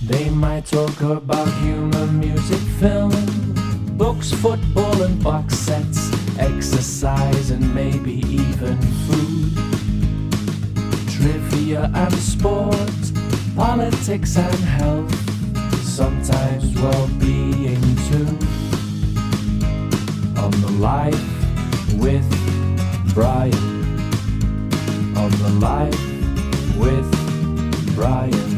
They might talk about humor, music, film, books, football and box sets, exercise and maybe even food, trivia and sport, politics and health, sometimes well-being too. On the Life with Brian. On the Life with Brian.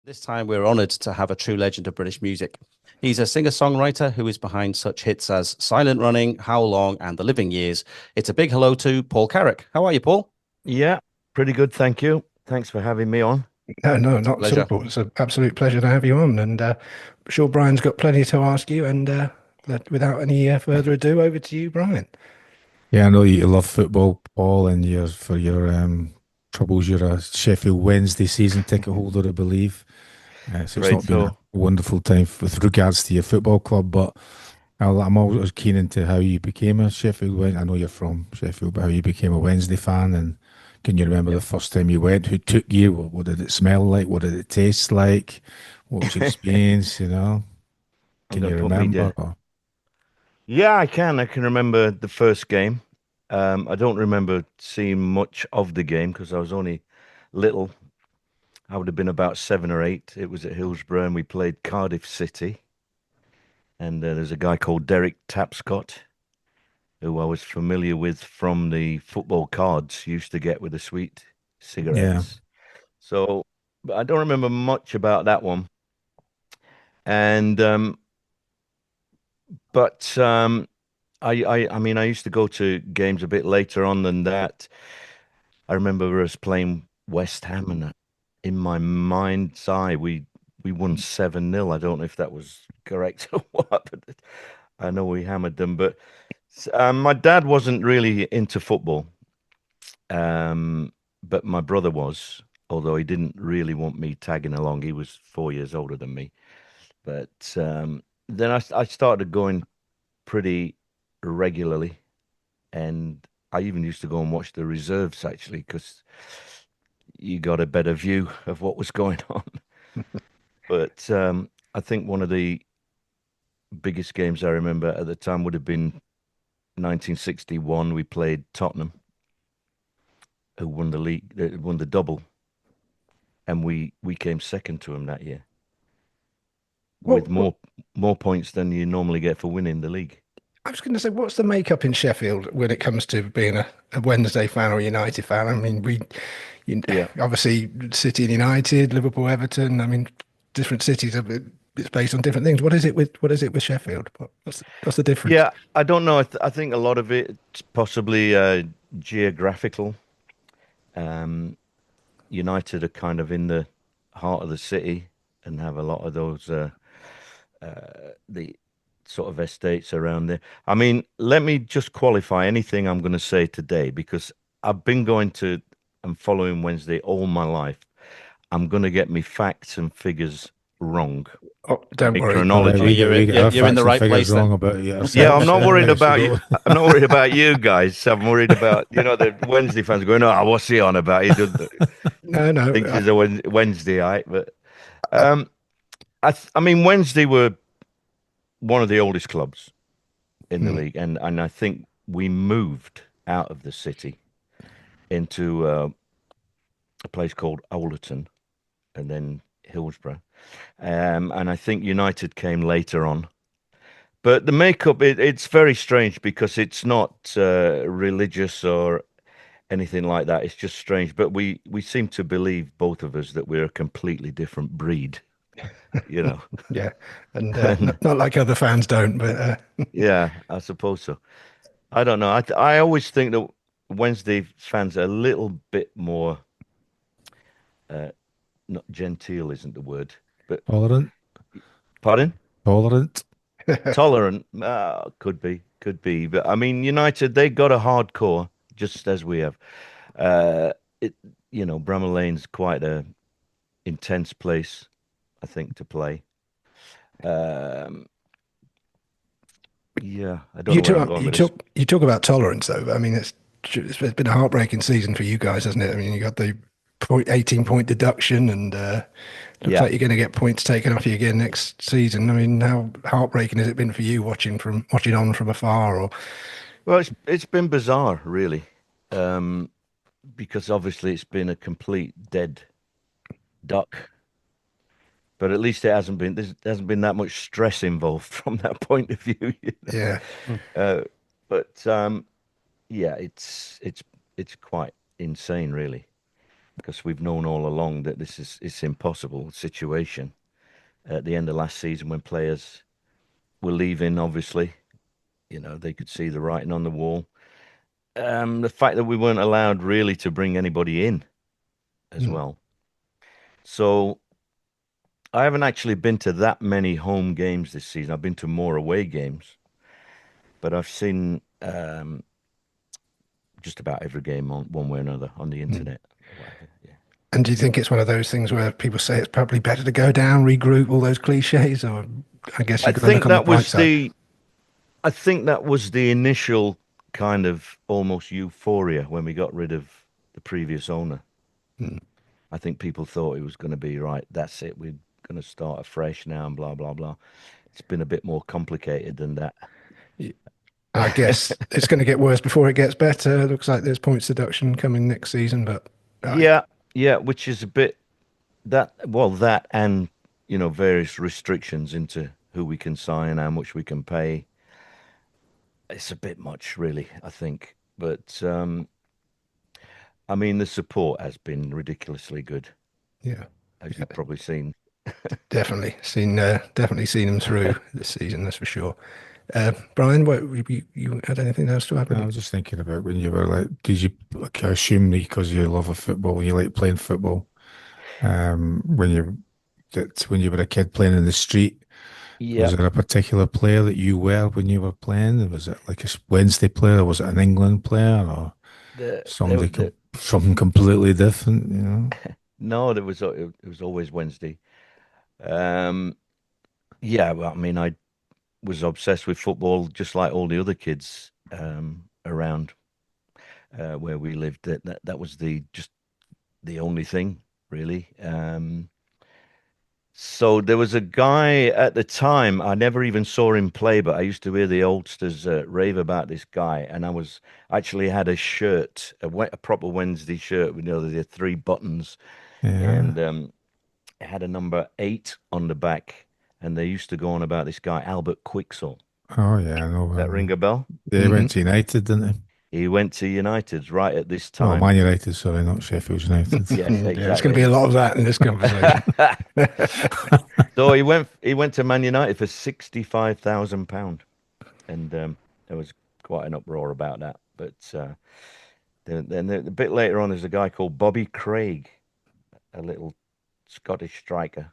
This time we're honoured to have a true legend of British music. He's a singer-songwriter who is behind such hits as Silent Running, How Long and The Living Years. It's a big hello to Paul Carrack. How are you, Paul? Yeah, pretty good, thank you. Thanks for having me on. No, not Pleasure. at all. It's an absolute pleasure to have you on, and I'm sure Brian's got plenty to ask you. And without any further ado, over to you, Brian. Yeah, I know you love football, Paul, and for your troubles, you're a Sheffield Wednesday season ticket holder, I believe. So it's not been a wonderful time with regards to your football club, but I'm always keen into how you became a Sheffield Wednesday. I know you're from Sheffield, but how you became a Wednesday fan, and can you remember the first time you went? Who took you? What did it smell like? What did it taste like? What was your experience? You know, can you remember? Yeah, I can. I can remember the first game. I don't remember seeing much of the game because I was only little. I would have been about 7 or 8. It was at Hillsborough, and we played Cardiff City. And there's a guy called Derek Tapscott, who I was familiar with from the football cards you used to get with the sweet cigarettes. Yeah. So, but I don't remember much about that one. And I mean, I used to go to games a bit later on than that. I remember us playing West Ham, and in my mind's eye, we won 7-0. I don't know if that was correct or what, but I know we hammered them. But my dad wasn't really into football, but my brother was, although he didn't really want me tagging along. He was 4 years older than me. But then I started going pretty regularly, and I even used to go and watch the reserves, actually, because you got a better view of what was going on. But I think one of the biggest games I remember at the time would have been 1961. We played Tottenham, who won the league, won the double, and we came second to them that year with more points than you normally get for winning the league. I was going to say, what's the makeup in Sheffield when it comes to being a Wednesday fan or a United fan? I mean, obviously City and United, Liverpool, Everton. I mean, different cities it's based on different things. What is it with Sheffield? What's the difference? Yeah, I don't know. I think a lot of it's possibly geographical. United are kind of in the heart of the city and have a lot of those the sort of estates around there. I mean, let me just qualify anything I'm going to say today, because I've been going to and following Wednesday all my life. I'm going to get me facts and figures wrong. Oh, don't worry. Chronology. You're in the right place. Wrong about yourself. Yeah, I'm not worried about you. I'm not worried about you guys. I'm worried about the Wednesday fans going, "Oh, what's he on about? He doesn't." No. Thinks he's a Wednesdayite, but I mean, Wednesday were one of the oldest clubs in the league, and I think we moved out of the city into a place called Ollerton, and then Hillsborough, and I think United came later on. But the makeup, it's very strange because it's not religious or anything like that. It's just strange. But we seem to believe, both of us, that we're a completely different breed. Yeah, and not like other fans don't, but yeah, I suppose so. I don't know. I always think that Wednesday fans are a little bit more not genteel isn't the word, but Tolerant. Pardon? Tolerant. Tolerant. Could be. But I mean, United, they got a hardcore, just as we have. Bramall Lane's quite a intense place, I think, to play. Yeah, I don't know where I'm going with this. You talk about tolerance, though. I mean, it's been a heartbreaking season for you guys, hasn't it? I mean, you got the 18-point deduction, and looks like you're going to get points taken off you again next season. I mean, how heartbreaking has it been for you watching on from afar? Or Well, it's been bizarre, really, because obviously it's been a complete dead duck. But at least there hasn't been that much stress involved from that point of view. Yeah. But yeah, it's quite insane, really, because we've known all along that it's impossible situation. At the end of last season, when players were leaving, obviously, they could see the writing on the wall. The fact that we weren't allowed really to bring anybody in as well. So I haven't actually been to that many home games this season. I've been to more away games, but I've seen just about every game on one way or another on the internet. Yeah. And do you think it's one of those things where people say it's probably better to go down, regroup, all those cliches, or I guess you think that was I think that was the initial kind of almost euphoria when we got rid of the previous owner. I think people thought it was going to be right. That's it. We're going to start afresh now, and blah blah blah. It's been a bit more complicated than that. I guess it's going to get worse before it gets better. It looks like there's points deduction coming next season, but yeah, which is a bit that and various restrictions into who we can sign, how much we can pay. It's a bit much, really, I think. But I mean, the support has been ridiculously good. Yeah, as you've probably seen. Definitely seen them through this season, that's for sure. Brian, what you had anything else to add? I was just thinking about when you were like, did you assume because you love of football, you like playing football? When you were a kid playing in the street, was there a particular player that you were when you were playing? Was it like a Wednesday player, or was it an England player, or something completely different? No, it was always Wednesday. Well, I mean, I was obsessed with football, just like all the other kids around where we lived. That was just the only thing, really. So there was a guy at the time, I never even saw him play, but I used to hear the oldsters rave about this guy, and I actually had a shirt, a proper Wednesday shirt with the 3 buttons, and it had a number 8 on the back. And they used to go on about this guy, Albert Quixel. Oh, yeah, I know. Does that ring a bell? Yeah, he went to United, didn't he? He went to United right at this time. Oh, Man United, sorry, not Sheffield United. Yes, exactly. There's going to be a lot of that in this conversation. So he went to Man United for £65,000, and there was quite an uproar about that. But then a bit later on, there's a guy called Bobby Craig, a little Scottish striker.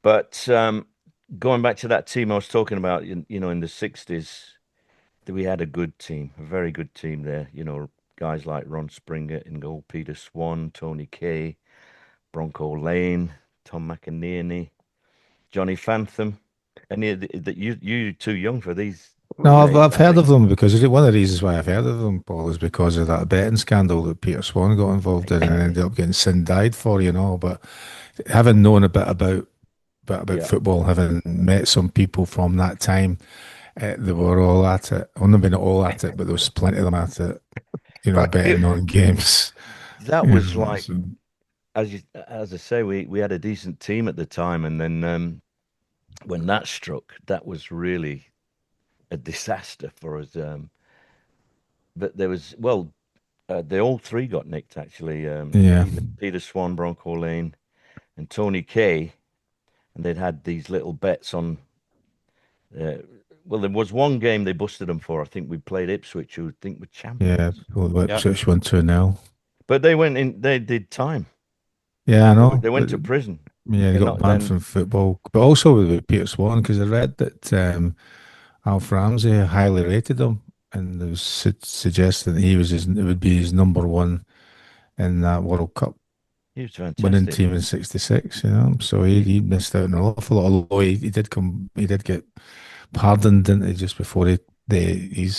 But going back to that team I was talking about, in the 60s, we had a good team, a very good team there. Guys like Ron Springer in goal, Peter Swan, Tony Kay, Bronco Lane, Tom McInerney, Johnny Fantham. Any that you're too young for these? No, I've heard of them, because one of the reasons why I've heard of them, Paul, is because of that betting scandal that Peter Swan got involved in and ended up getting sin-died for, But having known a bit about football, having met some people from that time, they were all at it. Well, maybe not all at it, but there was plenty of them at it, betting on games. That was like, as I say, we had a decent team at the time, and then when that struck, that was really a disaster for us. But there was, they all 3 got nicked, actually. Peter Swan, Bronco Lane, and Tony Kay. And they'd had these little bets on. There was one game they busted them for. I think we played Ipswich, who I think were champions. Yeah, Ipswich won 2-0. But they went in. They did time. Yeah, I know. They went to prison. Yeah, they got banned from football. But also with Peter Swan, because I read that Alf Ramsey highly rated him, and there was suggesting that it would be his number 1 in that World Cup. He was fantastic. Winning team in '66, so he missed out on an awful lot. Although he did get pardoned, didn't he, just before he he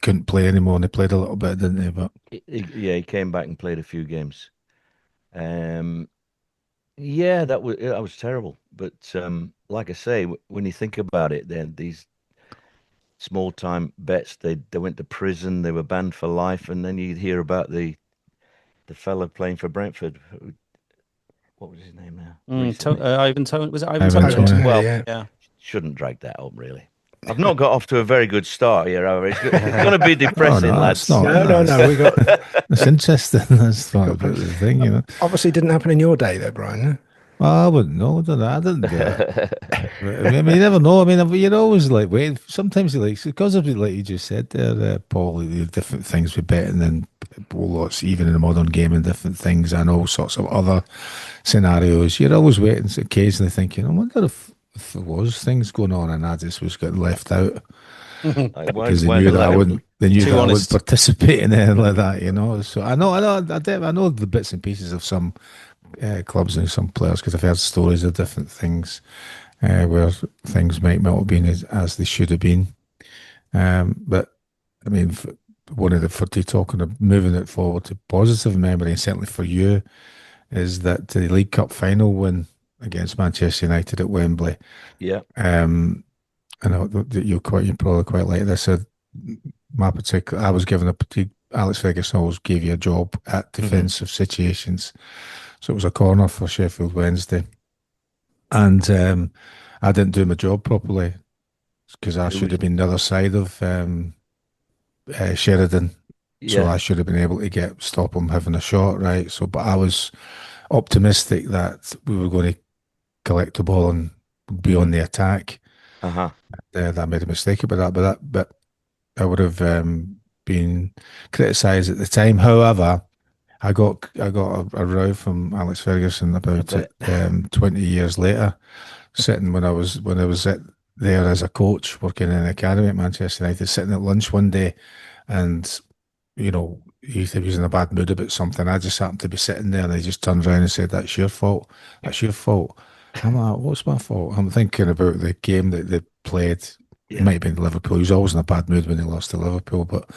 couldn't play anymore, and he played a little bit, didn't he? But he came back and played a few games. Yeah, that was terrible. But like I say, when you think about it, then these small time bets, they went to prison, they were banned for life, and then you'd hear about the fella playing for Brentford. What was his name now? Ivan Toney. Was it Ivan Ivan Toney? Toney. Well, yeah. Shouldn't drag that up, really. I've not got off to a very good start here, however. It's going to be depressing, lads. No. We got. It's interesting. That's not the thing, you know. Obviously, didn't happen in your day, though, Brian. No? Well, I wouldn't know. I didn't do it. I mean, you never know. I mean, you're always like, wait. Sometimes you like, because of like you just said there, Paul, the different things with betting and lots, even in the modern game, and different things and all sorts of other scenarios. You're always waiting, occasionally thinking, I wonder if there was things going on and I just was getting left out because they knew that I wouldn't. They knew that I wouldn't participate in anything like that, you know. So I know the bits and pieces of some clubs and some players because I've heard stories of different things where things might not have been as they should have been. But I mean, for talking of moving it forward to positive memory, and certainly for you, is that the League Cup final win against Manchester United at Wembley. Yeah. I know that you're probably quite like this. I was given Alex Ferguson always gave you a job at defensive situations. So it was a corner for Sheffield Wednesday. And I didn't do my job properly because I should have been the other side of Sheridan. Yeah. So I should have been able to stop him having a shot, right? So, but I was optimistic that we were going to collect the ball and be on the attack. I made a mistake about that, but I would have been criticised at the time. However, I got a row from Alex Ferguson about it 20 years later, sitting when I was there as a coach working in an academy at Manchester United, sitting at lunch one day, and you know, he was in a bad mood about something. I just happened to be sitting there, and he just turned around and said, "That's your fault. That's your fault." I'm like, "What's my fault?" I'm thinking about the game that they played. Yeah. It might have been Liverpool. He was always in a bad mood when he lost to Liverpool, but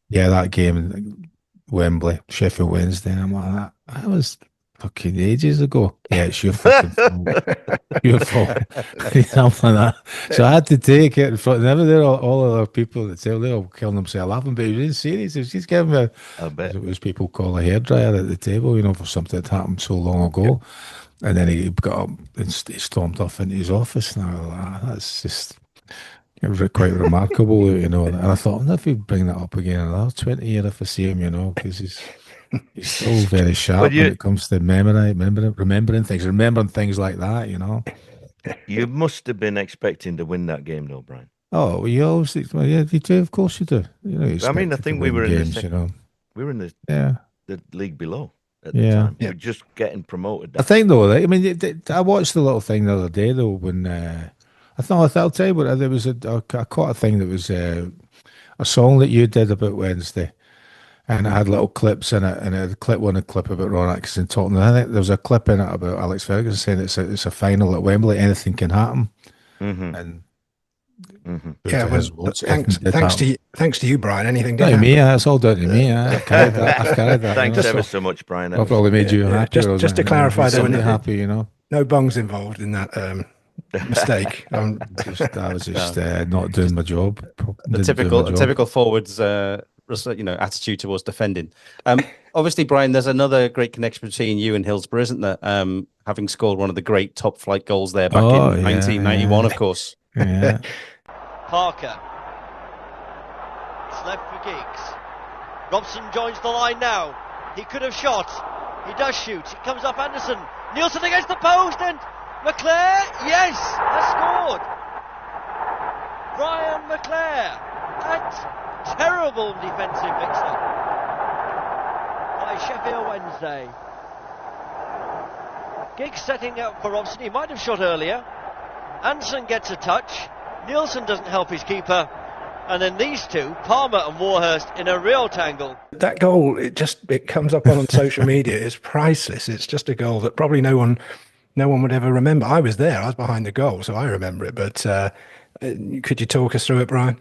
yeah, that game, Wembley, Sheffield Wednesday, and I'm like, that was fucking ages ago. Yeah, it's your fucking fault. Your fault. Something like that. So I had to take it in front. Never there all other people that say they're all killing themselves laughing, but he was in serious. He was just giving me a bit. It was people call a hairdryer at the table, you know, for something that happened so long ago. And then he got up and he stormed off into his office. And I was like, that's just quite remarkable, you know. And I thought, I'll never bring that up again in another 20 years if I see him, you know, because he's still very sharp when it comes to remembering things like that, you know. You must have been expecting to win that game, though, Brian. Oh, you always think, well, yeah, you do. Of course you do. You know, I mean, I think we were in games, you know. We were in the league below at the time. Yeah. We were just getting promoted. I think though, I mean, I watched the little thing the other day though when I'll tell you what, there was I caught a thing that was a song that you did about Wednesday. And it had little clips in it, and it had one clip about Ron Atkinson talking. I think there was a clip in it about Alex Ferguson saying it's a final at Wembley, anything can happen. And yeah, well, thanks to you, Brian. Anything to me, it's all down to me. I've carried that. Thanks ever so much, Brian. I've probably made you happy. Just to clarify, there were happy, you know. No bungs involved in that mistake. I was just not doing my job. The typical forwards. You know, attitude towards defending. Obviously, Brian, there's another great connection between you and Hillsborough, isn't there? Having scored one of the great top flight goals there back in 1991, of course. Yeah. Parker. It's left for Giggs. Robson joins the line now. He could have shot. He does shoot. It comes up Anderson. Nielsen against the post and McClare, yes, has scored. Brian McClare. And terrible defensive mix-up by Sheffield Wednesday. Giggs setting up for Robson. He might have shot earlier. Anderson gets a touch. Nielsen doesn't help his keeper. And then these two, Palmer and Warhurst, in a real tangle. That goal, it comes up on social media. It's priceless. It's just a goal that probably no one would ever remember. I was there. I was behind the goal, so I remember it. But could you talk us through it, Brian?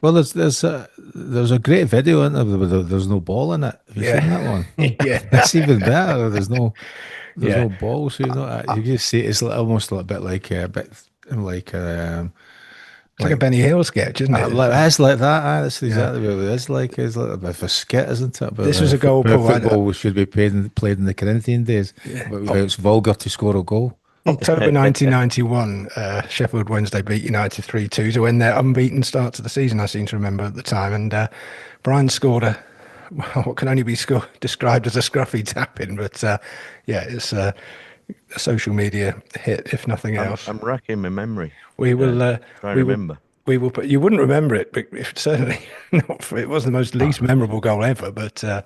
Well, there's a great video in there with there's no ball in it. Have you seen that one? Yeah. It's even better. There's Yeah. no ball, so you just see it's almost a bit like a bit like It's like a Benny Hill sketch, isn't it? it's like that. That's Yeah. exactly what it is like. It's like a bit of a skit, isn't it? But This was a goal, Paul. football should be played in the Corinthian days. Yeah. But it's vulgar to score a goal. October 1991, Sheffield Wednesday beat United 3-2 to end their unbeaten start to the season, I seem to remember at the time. And Brian scored what can only be described as a scruffy tap-in. But yeah, it's a social media hit, if nothing else. I'm racking my memory. We will try and remember. We will put. You wouldn't remember it, but certainly not. It was the most least memorable goal ever. But I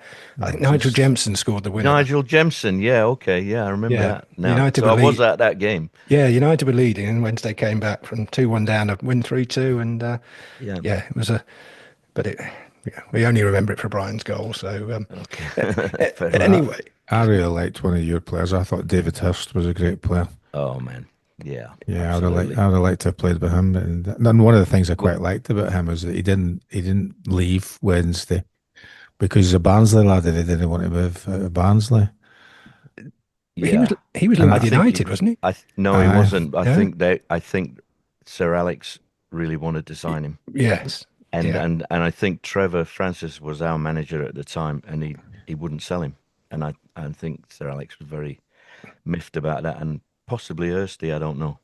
think Nigel Jemson scored the winner. Nigel Jemson, yeah, okay, yeah, I remember that. Now, United so I was at that game. Yeah, United were leading, and Wednesday came back from 2-1 down to win 3-2, and yeah, it was we only remember it for Brian's goal. So anyway, I really liked one of your players. I thought David Hirst was a great player. Oh man. Yeah, I would have liked to have played with him. And then one of the things I quite liked about him was that he didn't leave Wednesday because he's a Barnsley lad and he didn't want to move out of Barnsley. Yeah, he was linked with United, wasn't he? No, he wasn't. I think Sir Alex really wanted to sign him. Yes, and I think Trevor Francis was our manager at the time, and he wouldn't sell him. And I think Sir Alex was very miffed about that, and possibly Hirsty, I don't know.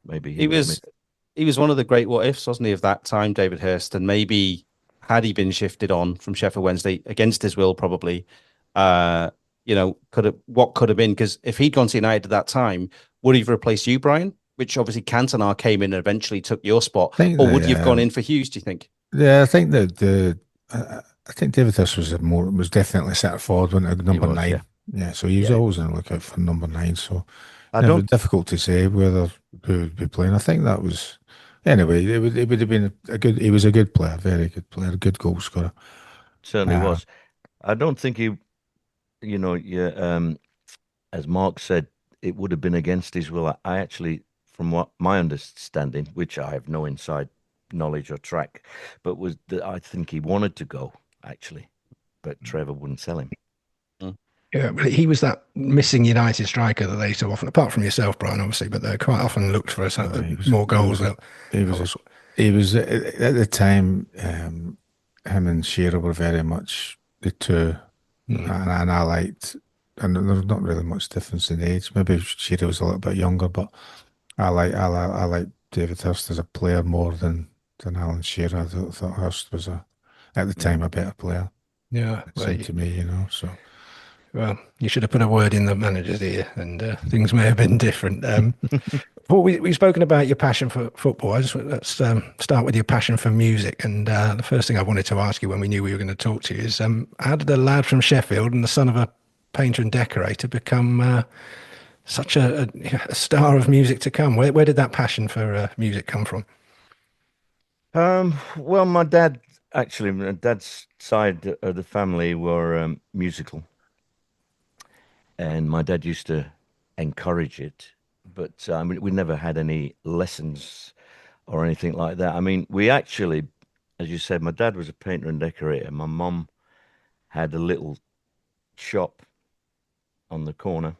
Maybe he was one of the great what ifs, wasn't he, of that time, David Hirst? And maybe had he been shifted on from Sheffield Wednesday against his will, probably, what could have been? Because if he'd gone to United at that time, would he have replaced you, Brian? Which obviously Cantona came in and eventually took your spot, or would you have gone in for Hughes? Do you think? Yeah, I think that I think David Hirst was definitely set forward when at number 9. Yeah, so he was always on the lookout for number 9. So. It's difficult to say who would be playing. I think that was anyway. It would have been a good. He was a good player, very good player, a good goal scorer. Certainly was. I don't think he, as Mark said, it would have been against his will. I actually, from what my understanding, which I have no inside knowledge or track, but was that I think he wanted to go actually, but Trevor wouldn't sell him. Yeah, but he was that missing United striker that they so often, apart from yourself, Brian, obviously, but they quite often looked for more goals. He was at the time. Him and Shearer were very much the two, and I liked. And there's not really much difference in age. Maybe Shearer was a little bit younger, but I like David Hirst as a player more than Alan Shearer. I thought Hirst was at the time a better player. Yeah, it seemed to me, so. Well, you should have put a word in the manager's ear, and things may have been different. Paul, we've spoken about your passion for football. Let's start with your passion for music. And the first thing I wanted to ask you when we knew we were going to talk to you is, how did a lad from Sheffield and the son of a painter and decorator become such a star of music to come? Where did that passion for music come from? Well, my dad's side of the family were musical. And my dad used to encourage it, but we never had any lessons or anything like that. I mean, we actually, as you said, my dad was a painter and decorator. My mum had a little shop on the corner,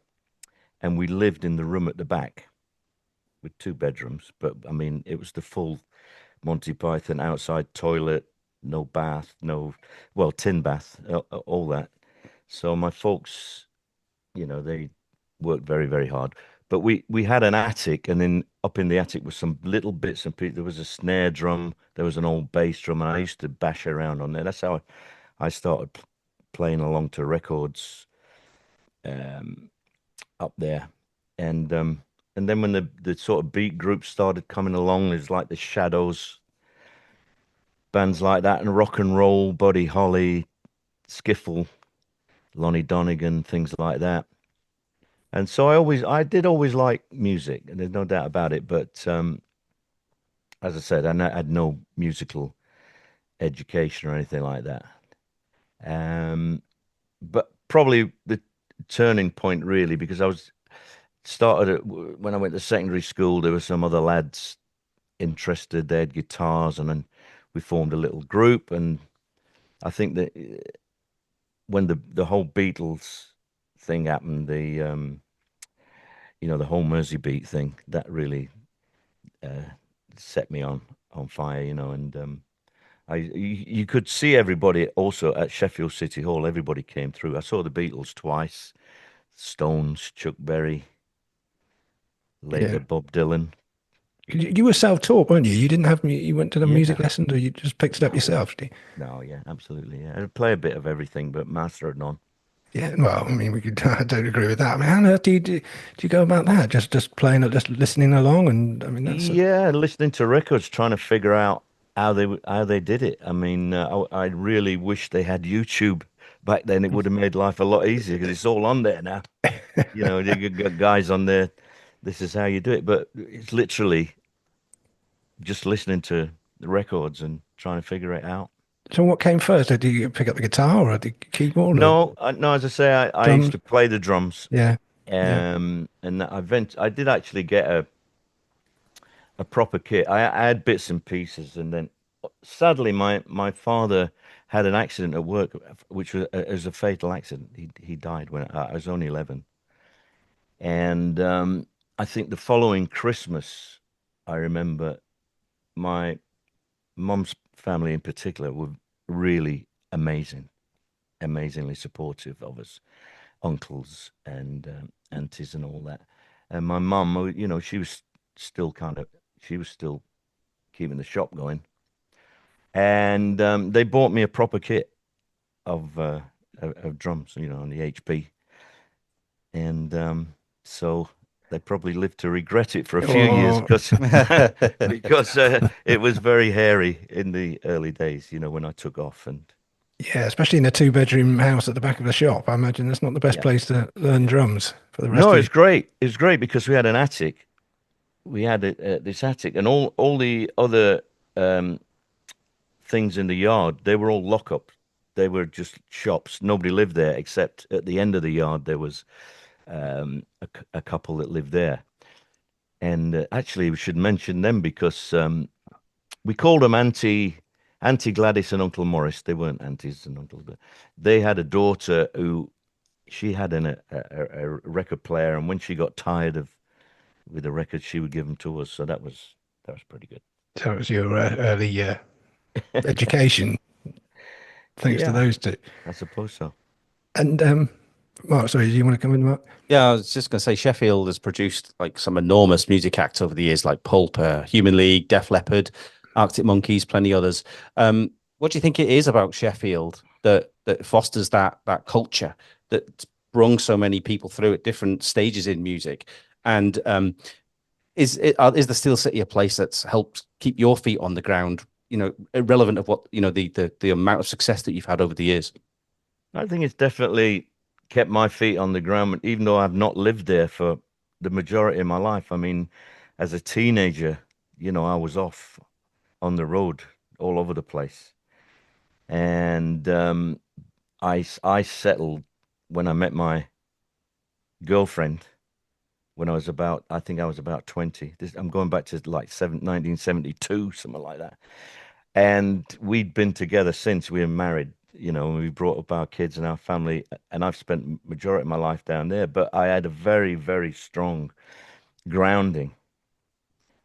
and we lived in the room at the back with 2 bedrooms. But I mean, it was the full Monty Python outside toilet, no bath, tin bath, all that. So my folks, they worked very, very hard. But we had an attic, and then up in the attic was some little bits and pieces. There was a snare drum, there was an old bass drum, and I used to bash around on there. That's how I started playing along to records up there. And then when the sort of beat groups started coming along, there's like the Shadows, bands like that, and rock and roll, Buddy Holly, Skiffle, Lonnie Donegan, things like that. And so I did always like music, and there's no doubt about it. But as I said, I had no musical education or anything like that. But probably the turning point, really, because when I went to secondary school, there were some other lads interested. They had guitars, and then we formed a little group, and I think that when the whole Beatles thing happened, the whole Mersey beat thing, that really set me on fire, and you could see everybody also at Sheffield City Hall. Everybody came through. I saw the Beatles twice, Stones, Chuck Berry, later Bob Dylan. You were self-taught, weren't you? You didn't have you went to the music lessons, or you just picked it up yourself? No, yeah, absolutely. Yeah, I play a bit of everything, but master of none. Yeah, well, I mean, I don't agree with that. I mean, how on earth do you go about that? Just playing, just listening along, and I mean, that's listening to records, trying to figure out how they did it. I mean, I really wish they had YouTube back then. It would have made life a lot easier because it's all on there now. You got guys on there. This is how you do it, but it's literally just listening to the records and trying to figure it out. So what came first? Did you pick up the guitar or the keyboard? No, no. As I say, I used to play the drums. Yeah. And I did actually get a proper kit. I had bits and pieces, and then sadly, my father had an accident at work, which was a fatal accident. He died when I was only 11, and I think the following Christmas, I remember my mum's family in particular were really amazingly supportive of us, uncles and aunties and all that. And my mum, she was still keeping the shop going, and they bought me a proper kit of drums, on the HP, and so they probably lived to regret it for a few years because it was very hairy in the early days, when I took off. And yeah, especially in a 2-bedroom house at the back of the shop. I imagine that's not the best place to learn drums for the rest. No, it's great. It's great because we had an attic. We had this attic, and all the other things in the yard, they were all lock-up. They were just shops. Nobody lived there except at the end of the yard there was a couple that lived there. And actually, we should mention them because we called them Auntie Gladys and Uncle Morris. They weren't aunties and uncles, but they had a daughter who she had a record player, and when she got tired with the records, she would give them to us. So that was pretty good. So it was your early education, thanks to those two. I suppose so. And Mark, sorry, do you want to come in, Mark? Yeah, I was just going to say Sheffield has produced like some enormous music acts over the years, like Pulp, Human League, Def Leppard, Arctic Monkeys, plenty others. What do you think it is about Sheffield that fosters that culture that brung so many people through at different stages in music? And is the Steel City a place that's helped keep your feet on the ground? Irrelevant of what the amount of success that you've had over the years. I think it's definitely kept my feet on the ground, even though I've not lived there for the majority of my life. I mean, as a teenager, I was off on the road all over the place. And I settled when I met my girlfriend when I was about 20. I'm going back to like 1972, something like that. And we'd been together since. We were married, we brought up our kids and our family, and I've spent majority of my life down there. But I had a very, very strong grounding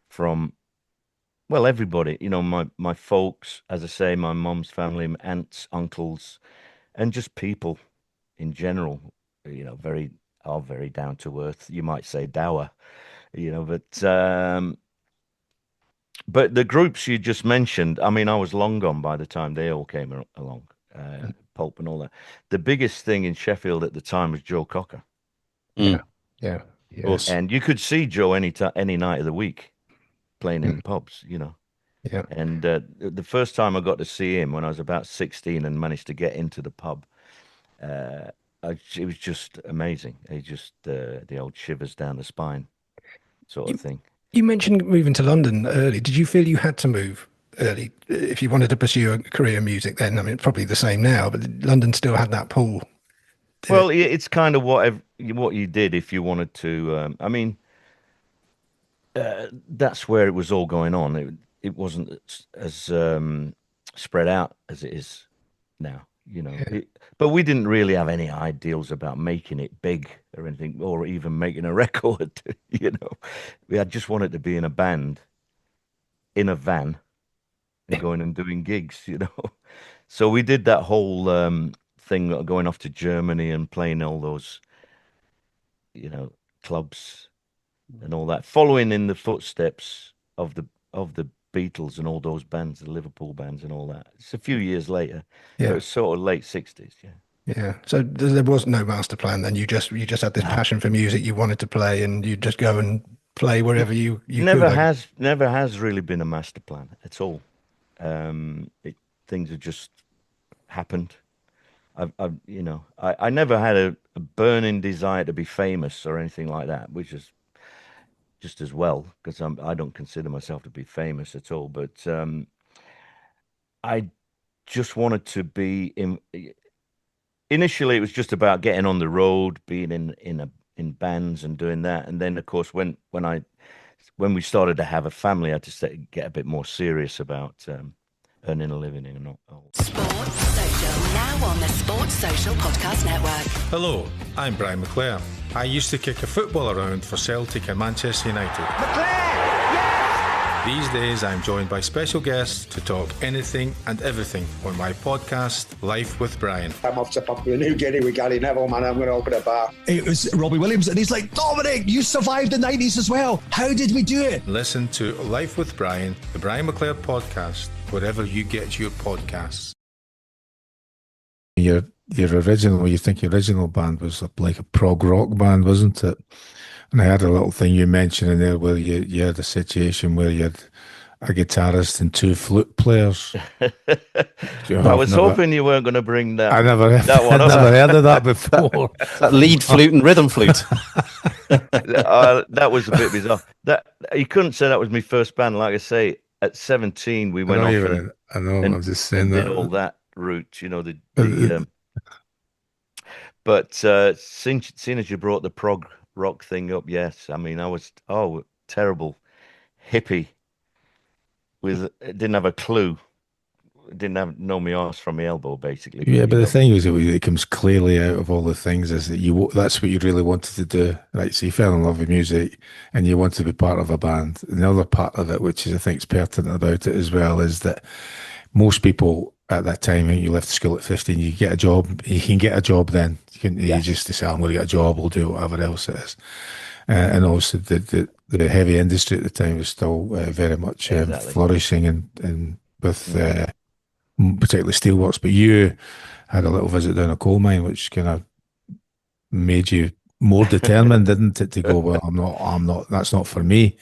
from, well, everybody, my folks, as I say, my mom's family, my aunts, uncles, and just people in general, very down to earth. You might say dour, but the groups you just mentioned, I mean, I was long gone by the time they all came along, Pulp and all that. The biggest thing in Sheffield at the time was Joe Cocker. Yeah. And you could see Joe any night of the week playing in pubs, Yeah. And the first time I got to see him when I was about 16 and managed to get into the pub, it was just amazing. It just the old shivers down the spine sort of thing. You mentioned moving to London early. Did you feel you had to move early if you wanted to pursue a career in music then? I mean, probably the same now, but London still had that pull. Well, it's kind of what you did if you wanted to. I mean, that's where it was all going on. it wasn't as spread out as it is now. But we didn't really have any ideals about making it big or anything, or even making a record. We had just wanted to be in a band, in a van, and going and doing gigs. So we did that whole thing, going off to Germany and playing all those, clubs and all that, following in the footsteps of the Beatles and all those bands, the Liverpool bands and all that. It's a few years later. Yeah. So it's sort of late 60s. Yeah. Yeah. So there was no master plan then. You just had this passion for music. You wanted to play, and you just go and play wherever you never could. Never has really been a master plan at all. Things have just happened. I never had a burning desire to be famous or anything like that, which is just as well, because I don't consider myself to be famous at all. But I just wanted to be in. Initially, it was just about getting on the road, being in bands and doing that. And then, of course, when we started to have a family, I had to get a bit more serious about earning a living and all. Sports Social, now on the Sports Social Podcast Network. Hello, I'm Brian McClare. I used to kick a football around for Celtic and Manchester United. McClare! Yes! These days I'm joined by special guests to talk anything and everything on my podcast, Life with Brian. I'm off to Papua New Guinea with Gary Neville, man. I'm going to open a bar. It was Robbie Williams, and he's like, Dominic, you survived the 90s as well. How did we do it? Listen to Life with Brian, the Brian McClare podcast, wherever you get your podcasts. Your original band was like a prog rock band, wasn't it? And I had a little thing you mentioned in there where you had a situation where you had a guitarist and two flute players. I was hoping you weren't going to bring that. I never heard of that before. That lead flute and rhythm flute. That was a bit bizarre. That you couldn't say that was my first band. Like I say, at 17 we went off. I'm just saying that. Did all that route, but seeing as you brought the prog rock thing up, yes. I mean, I was terrible hippie didn't have a clue, didn't know my arse from my elbow, basically. Yeah, but the thing is, it comes clearly out of all the things is that that's what you really wanted to do, right? So you fell in love with music and you wanted to be part of a band. And the other part of it, which is I think is pertinent about it as well, is that most people at that time, when you left school at 15, you get a job. You can get a job then. You just say, I'm going to get a job, we'll do whatever else it is. And also the heavy industry at the time was still very much flourishing and with particularly steelworks. But you had a little visit down a coal mine, which kind of made you more determined, didn't it, to go, well, I'm not, that's not for me.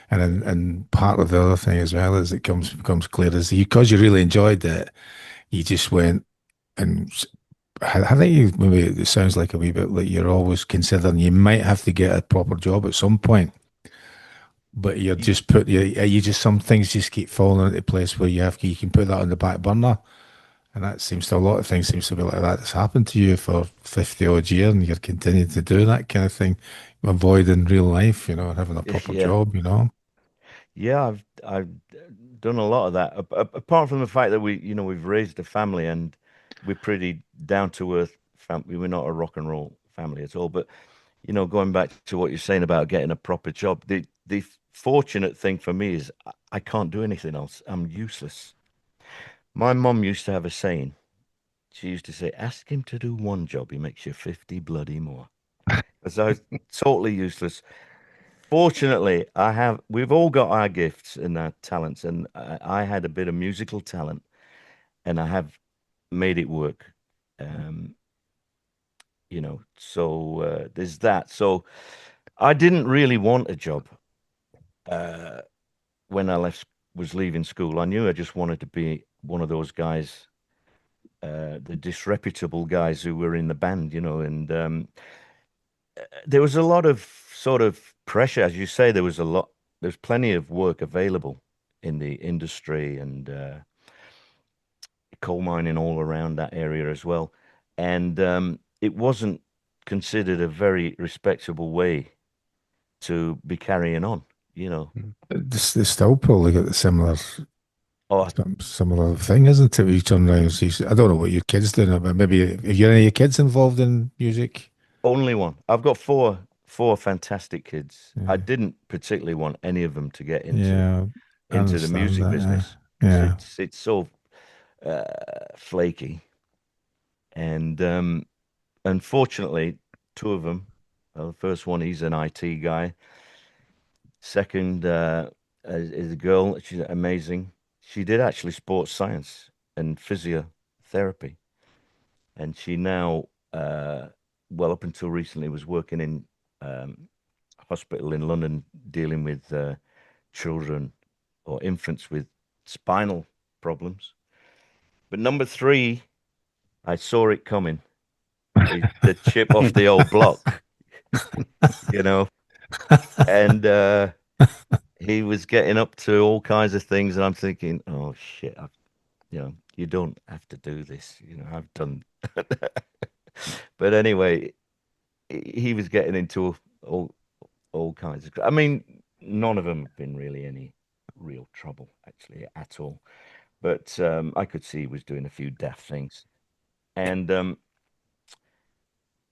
And part of the other thing as well is it becomes clear is because you really enjoyed it, you just went and I think maybe it sounds like a wee bit like you're always considering you might have to get a proper job at some point, but you're just some things just keep falling into place where you can put that on the back burner, and that seems to a lot of things seems to be like that. It's happened to you for 50 odd years, and you're continuing to do that kind of thing, avoiding real life, having a proper job, Yeah, I've done a lot of that. Apart from the fact that we've raised a family and we're pretty down to earth family. We're not a rock and roll family at all. But going back to what you're saying about getting a proper job, the fortunate thing for me is I can't do anything else. I'm useless. My mum used to have a saying. She used to say, "Ask him to do one job, he makes you 50 bloody more." Because I was totally useless. Fortunately, we've all got our gifts and our talents, and I had a bit of musical talent, and I have made it work. So there's that. So I didn't really want a job when I was leaving school. I knew I just wanted to be one of those guys, the disreputable guys who were in the band, and there was a lot of sort of pressure, as you say. There's plenty of work available in the industry and coal mining all around that area as well, and it wasn't considered a very respectable way to be carrying on. you know. They still probably got the Oh, similar thing, isn't it? You turn around and see, I don't know what your kids doing, but maybe if you're any of your kids involved in music. only one. I've got four fantastic kids. Yeah. I didn't particularly want any of them to get Yeah, I into the understand music that, business yeah. because it's so flaky. And unfortunately, two of them. Well, the first one, he's an IT guy. Second is a girl. She's amazing. She did actually sports science and physiotherapy, and she now, well, up until recently, was working in hospital in London dealing with children or infants with spinal problems. But number three, I saw it coming. He's the chip off the old block, you know, and he was getting up to all kinds of things, and I'm thinking, oh shit, you don't have to do this, I've done. But anyway, he was getting into all kinds of. I mean, none of them have been really any real trouble actually at all, but I could see he was doing a few daft things, and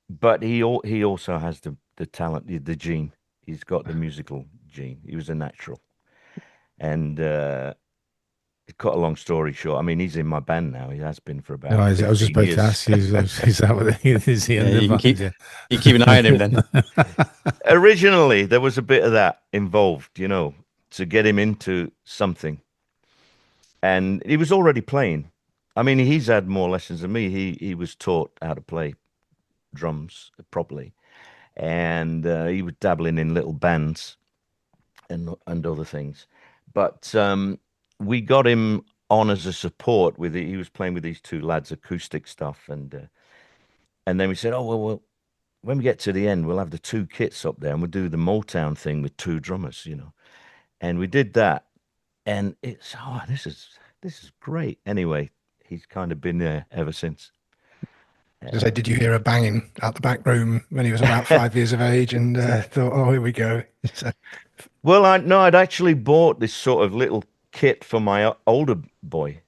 but he also has the talent, the gene. He's got the musical gene. He was a natural, and cut a long story short, I mean, he's in my band now. He has been for about. No, I was just about to ask you, is that what is he in the band? You keep an eye on him then. Originally, there was a bit of that involved, to get him into something. And he was already playing. I mean, he's had more lessons than me. He was taught how to play drums properly. And he was dabbling in little bands and other things. But we got him on as a support he was playing with these two lads, acoustic stuff. And then we said, oh, well, when we get to the end, we'll have the two kits up there and we'll do the Motown thing with two drummers, And we did that. And it's, this is great. Anyway, he's kind of been there ever since. So did you hear a banging out the back room when he was about 5 years of age and thought, oh, here we go? Well, I'd actually bought this sort of little kit for my older boy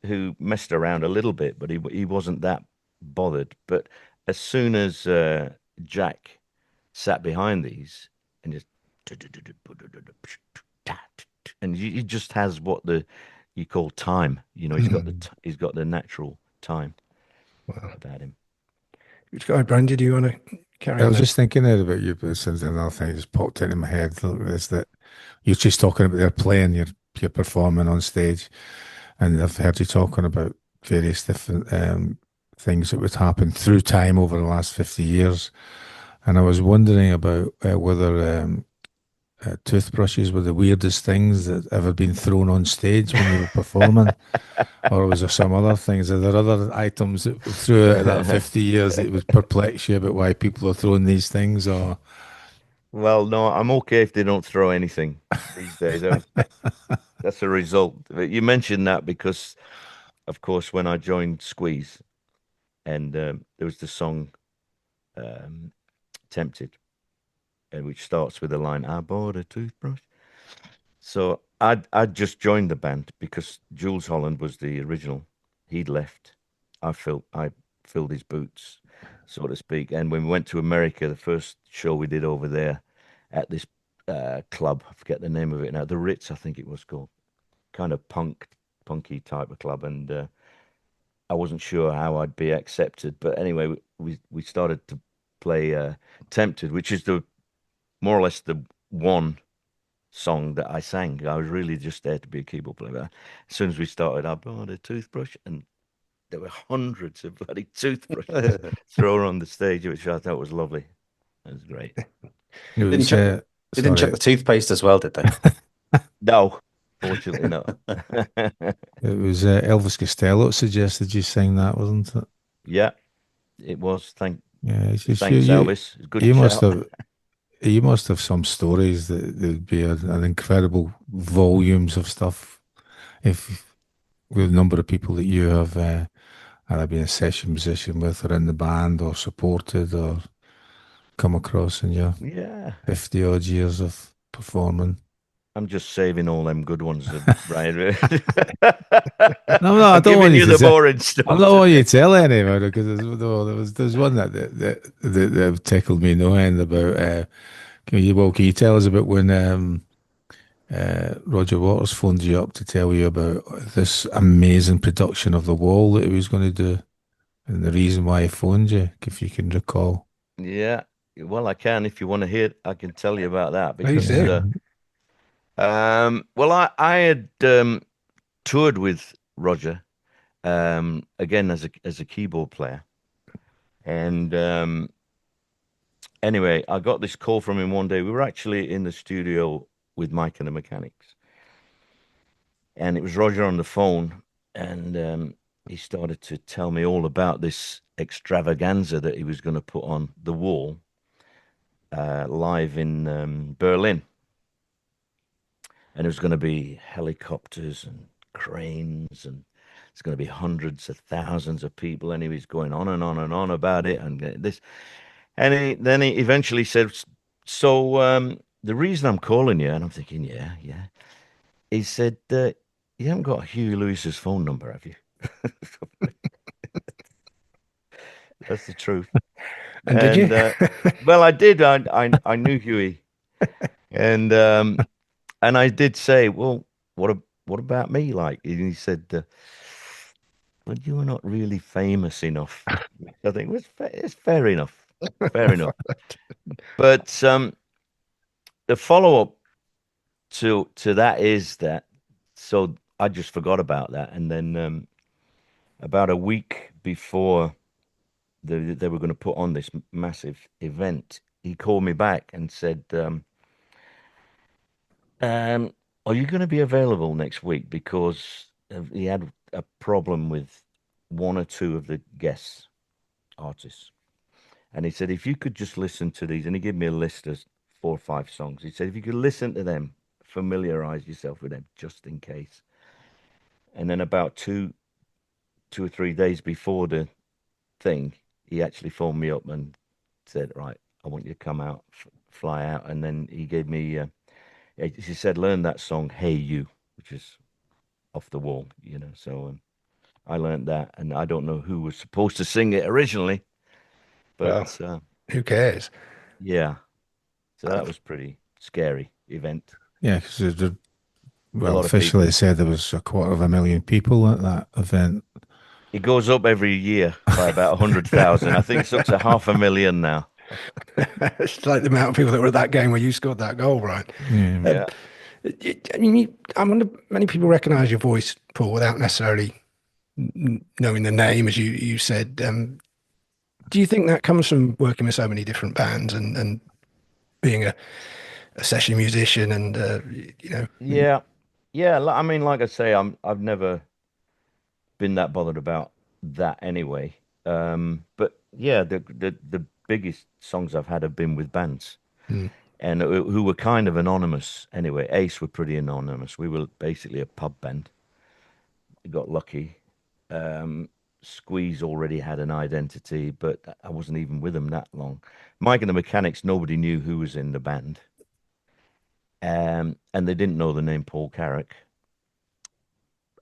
who messed around a little bit, but he wasn't that bothered. But as soon as Jack sat behind these and just and he just has what you call time. He's got the natural time about him. Brandon, do you want to carry on? I was just thinking there about you, but since another thing just popped into my head is that you're just talking about their playing, you're performing on stage, and I've heard you talking about various different things that would happen through time over the last 50 years. And I was wondering about whether toothbrushes were the weirdest things that ever been thrown on stage when you were performing, or was there some other things? Are there other items that throughout that 50 years that would perplex you about why people are throwing these things? Or well, no, I'm okay if they don't throw anything these days. That's a result. You mentioned that because, of course, when I joined Squeeze, and there was the song "Tempted," which starts with the line, I bought a toothbrush. So I'd just joined the band because Jules Holland was the original. He'd left. I filled his boots, so to speak. And when we went to America, the first show we did over there at this club, I forget the name of it now, the Ritz, I think it was called, kind of punky type of club. And I wasn't sure how I'd be accepted. But anyway, we started to play Tempted, which is more or less the one song that I sang. I was really just there to be a keyboard player. But as soon as we started, I bought a toothbrush, and there were hundreds of bloody toothbrushes thrown on the stage, which I thought was lovely. It was great. They didn't check the toothpaste as well, did they? No, fortunately not. It was Elvis Costello suggested you sing that, wasn't it? Yeah, it was. Thanks, Elvis. Good. You must have some stories that there'd be an incredible volumes of stuff. If with the number of people that you have either been a session musician with, or in the band, or supported, or come across in your 50 odd years of performing. I'm just saving all them good ones, right? No, I don't want you you the to boring stuff. I don't want you to tell anybody because there's one that tickled me no end about. Can you tell us about when Roger Waters phoned you up to tell you about this amazing production of The Wall that he was going to do, and the reason why he phoned you, if you can recall? Yeah, well, I can. If you want to hear it, I can tell you about that Please because, do. well, I had toured with Roger again as a keyboard player, and anyway, I got this call from him one day. We were actually in the studio with Mike and the Mechanics, and it was Roger on the phone, and he started to tell me all about this extravaganza that he was going to put on The Wall live in Berlin. And it was going to be helicopters and cranes, and it's going to be hundreds of thousands of people. And he was going on and on and on about it and this. And then he eventually said, so the reason I'm calling you, and I'm thinking, yeah. He said, you haven't got Huey Lewis's phone number, have you? That's the truth. And did you? Well, I did. I knew Huey. And I did say, well, what about me? Like, and he said, well, you are not really famous enough. I think it's fair enough. Fair enough. But the follow-up to that is that, so I just forgot about that. And then about a week before they were going to put on this massive event, he called me back and said, are you going to be available next week? Because he had a problem with one or two of the guest artists. And he said, if you could just listen to these, and he gave me a list of 4 or 5 songs. He said, if you could listen to them, familiarize yourself with them just in case. And then about two or 3 days before the thing, he actually phoned me up and said, right, I want you to come out, fly out. And then he gave me, he said, learn that song, Hey You, which is off The Wall, So I learned that, and I don't know who was supposed to sing it originally, but who cares? Yeah. So that was pretty scary event. Yeah, because officially it said there was 250,000 people at that event. It goes up every year by about 100,000. I think it's up to 500,000 now. It's like the amount of people that were at that game where you scored that goal, right? Yeah. I mean, I wonder, many people recognise your voice, Paul, without necessarily knowing the name, as you said. Do you think that comes from working with so many different bands and being a session musician and Yeah. I mean, like I say, I've never been that bothered about that anyway. But yeah, the biggest songs I've had have been with bands, and who were kind of anonymous anyway. Ace were pretty anonymous. We were basically a pub band. We got lucky. Squeeze already had an identity, but I wasn't even with them that long. Mike and the Mechanics, nobody knew who was in the band. And they didn't know the name Paul Carrack.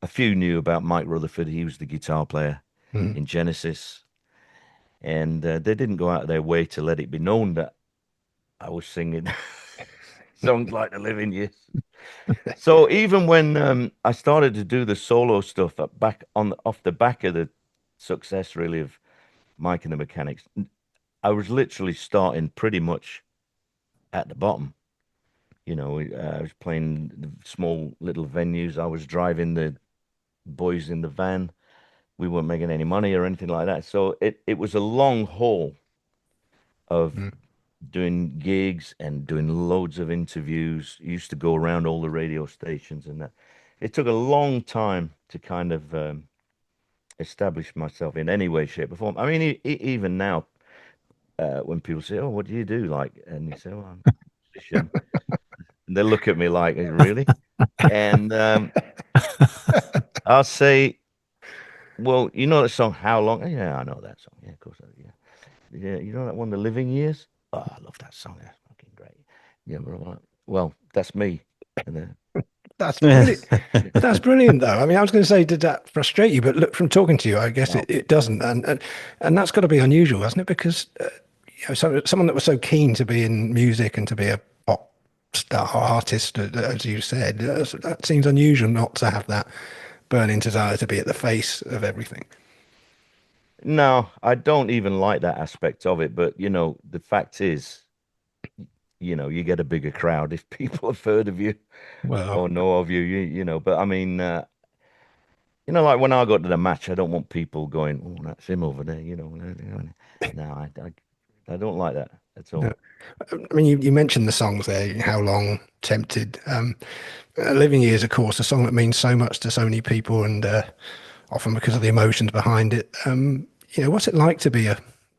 A few knew about Mike Rutherford. He was the guitar player in Genesis. And they didn't go out of their way to let it be known that I was singing songs like The Living Years. So even when I started to do the solo stuff off the back of the success, really, of Mike and the Mechanics, I was literally starting pretty much at the bottom. I was playing the small little venues. I was driving the boys in the van. We weren't making any money or anything like that. So it was a long haul of doing gigs and doing loads of interviews. I used to go around all the radio stations and that. It took a long time to kind of establish myself in any way, shape, or form. I mean, even now, when people say, "Oh, what do you do?" And you say, "Oh, I'm a musician," and they look at me like, "Really?" And I'll say, "Well, you know that song, How Long?" "Yeah, I know that song. Yeah, of course I do. Yeah, you know that one, The Living Years?" "Oh, I love that song. That's fucking great." Yeah, well, that's me. That's brilliant. That's brilliant, though. I mean, I was going to say, did that frustrate you? But look, from talking to you, I guess it doesn't, and that's got to be unusual, hasn't it? Because someone that was so keen to be in music and to be a pop star artist, as you said, that seems unusual not to have that burning desire to be at the face of everything. No, I don't even like that aspect of it. But the fact is, you get a bigger crowd if people have heard of you or know of you. But I mean, like when I go to the match, I don't want people going, "Oh, that's him over there." No, I don't like that at all. No. I mean, you mentioned the songs there, How Long, Tempted. Living Years, of course, a song that means so much to so many people, and often because of the emotions behind it. What's it like to be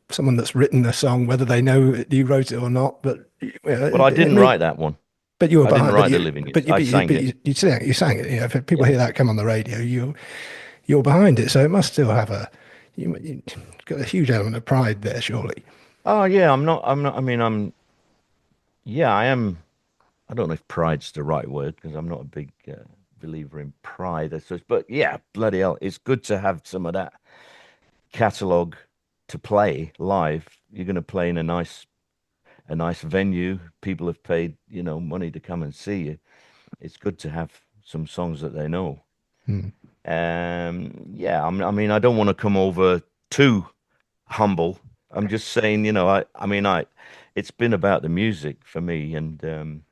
someone that's written a song, whether they know you wrote it or not? But well, I didn't write that one. But you were behind. I didn't write the Living Years. I sang it. You sang it. If people hear that come on the radio, you're behind it. So it must still have you've got a huge element of pride there, surely. Oh yeah, I'm not. I mean, yeah, I am. I don't know if pride's the right word because I'm not a big believer in pride as such. But yeah, bloody hell, it's good to have some of that catalogue to play live. You're going to play in a nice venue. People have paid, money to come and see you. It's good to have some songs that they know. Yeah, I mean, I don't want to come over too humble. I'm just saying, it's been about the music for me, and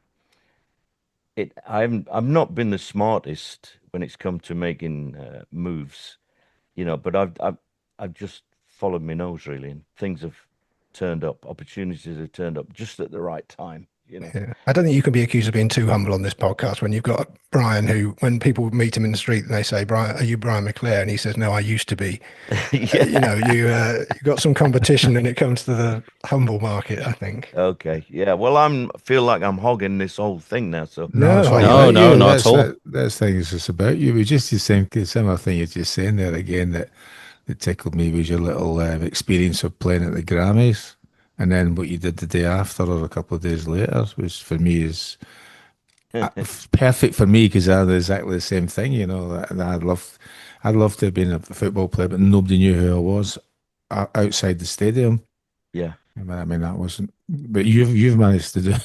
I've not been the smartest when it's come to making moves, but I've just followed my nose really, and things have turned up, opportunities have turned up just at the right time. Yeah. I don't think you can be accused of being too humble on this podcast when you've got Brian, who, when people meet him in the street and they say, "Brian, are you Brian McClare?" and he says, "No, I used to be." You've got some competition when it comes to the humble market, I think. Okay, yeah. Well, feel like I'm hogging this whole thing now. So no, not at all. That's the thing. It's about you. It was just the similar thing you're just saying there again that tickled me was your little experience of playing at the Grammys. And then what you did the day after or a couple of days later was, for me, is perfect for me because I did exactly the same thing. And I'd love to have been a football player, but nobody knew who I was outside the stadium. Yeah, I mean that wasn't. But you've managed to do.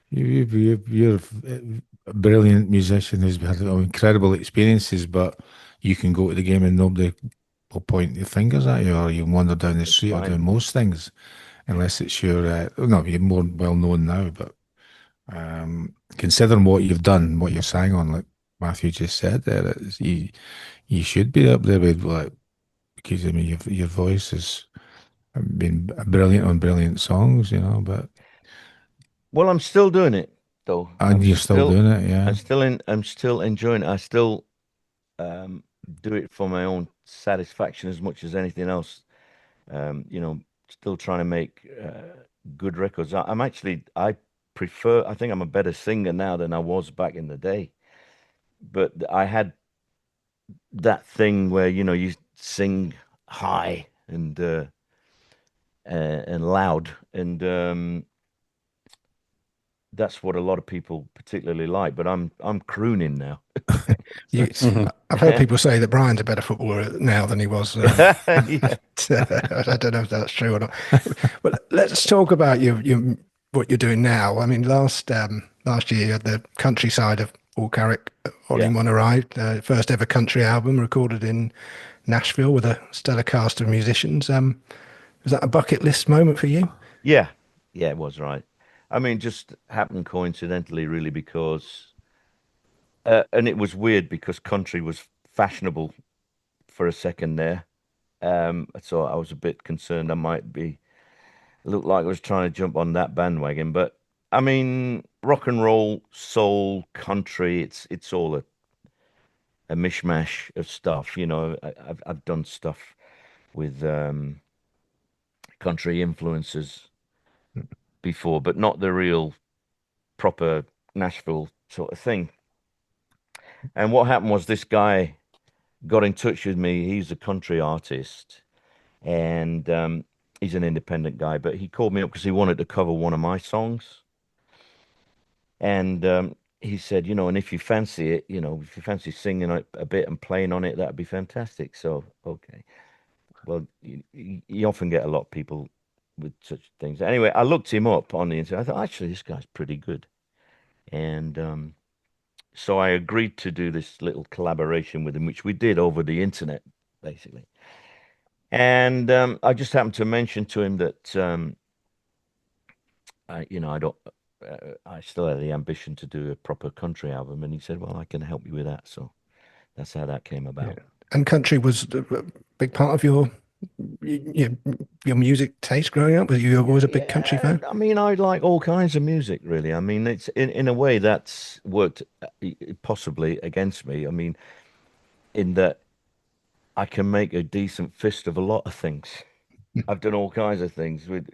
You're a brilliant musician who's had incredible experiences, but you can go to the game and nobody will point your fingers at you, or you wander down the street or do most things, unless it's your. You're more well known now, but considering what you've done, what you're sang on, like Matthew just said, there, you should be up there with because I mean your voice has been brilliant on brilliant songs, but. Well, I'm still doing it though. And you're still doing it, yeah. I'm still enjoying it. I still do it for my own satisfaction as much as anything else. Still trying to make good records. I think I'm a better singer now than I was back in the day. But I had that thing where you sing high and loud, and that's what a lot of people particularly like. But I'm crooning now. I've heard people say that Brian's a better footballer now than he was. I don't know if that's true or not. But let's talk about what you're doing now. I mean, last year you had the countryside of Paul Carrack, Volume 1 arrived. First ever country album recorded in Nashville with a stellar cast of musicians. Was that a bucket list moment for you? Yeah, it was, right. I mean, just happened coincidentally, really, because and it was weird because country was fashionable for a second there. So I was a bit concerned I might look like I was trying to jump on that bandwagon. But I mean, rock and roll, soul, country, it's all a mishmash of stuff. I've done stuff with country influences before, but not the real proper Nashville sort of thing. And what happened was this guy got in touch with me. He's a country artist, and he's an independent guy, but he called me up because he wanted to cover one of my songs. And he said, you know, and if you fancy it, you know, if you fancy singing a bit and playing on it, that'd be fantastic. So, okay. Well, you often get a lot of people with such things. Anyway, I looked him up on the internet. I thought, actually, this guy's pretty good. And so I agreed to do this little collaboration with him, which we did over the internet, basically. And I just happened to mention to him that, I still had the ambition to do a proper country album. And he said, well, I can help you with that. So that's how that came about. Yeah. And country was a big part of your music taste growing up? Were you always a big country fan? I mean, I like all kinds of music, really. I mean, it's in a way that's worked possibly against me. I mean, in that I can make a decent fist of a lot of things. I've done all kinds of things with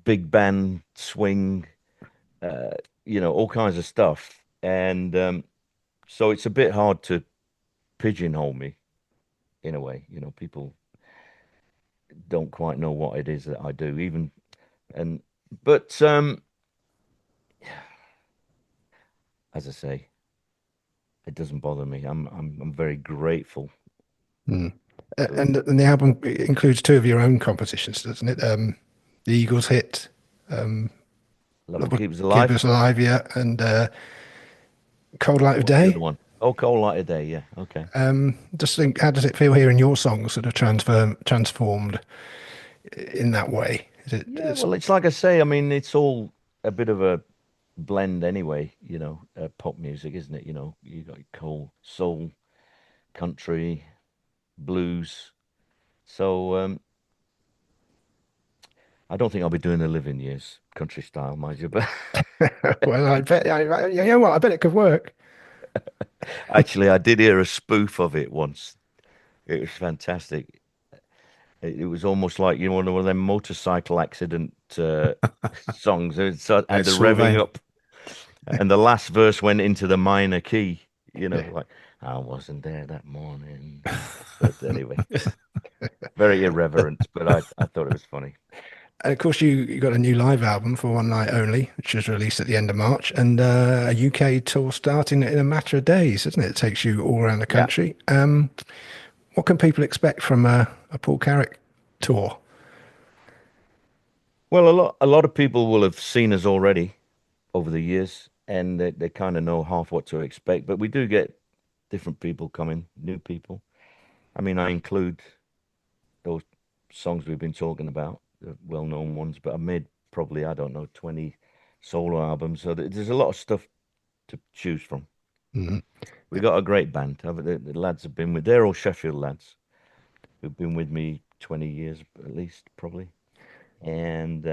big band, swing, all kinds of stuff. And so it's a bit hard to pigeonhole me in a way. You know, people don't quite know what it is that I do, but as I say, it doesn't bother me. I'm very grateful. And the album includes two of your own compositions, doesn't it? The Eagles hit Love Will Keep Us Alive. Keep Us Alive, yeah, and Cold Light of Day. One? Oh, Cold Light of Day, yeah, okay. Just think, how does it feel hearing your songs sort of transformed in that way? Well, it's like I say, I mean, it's all a bit of a blend anyway, you know, pop music, isn't it? You know, you got cool soul, country, blues. So I don't think I'll be doing a living years country style, mind you, but well, I bet it could work. Actually, I did hear a spoof of it once. It was fantastic. It was almost like, you know, one of them motorcycle accident songs. And the revving up. And the last verse went into the minor key, you know, like, I wasn't there that morning. But anyway, very irreverent, but I thought it was funny. And of course, you got a new live album for One Night Only, which was released at the end of March, and a UK tour starting in a matter of days, isn't it? It takes you all around the country. Yeah. What can people expect from a Paul Carrack tour? Well, a lot of people will have seen us already over the years, and they kind of know half what to expect. But we do get different people coming, new people. I mean, I include those songs we've been talking about, the well-known ones, but I've made probably, 20 solo albums. So there's a lot of stuff to choose from. Mm-hmm. We got a great band. The lads have been they're all Sheffield lads who've been with me 20 years at least, probably. And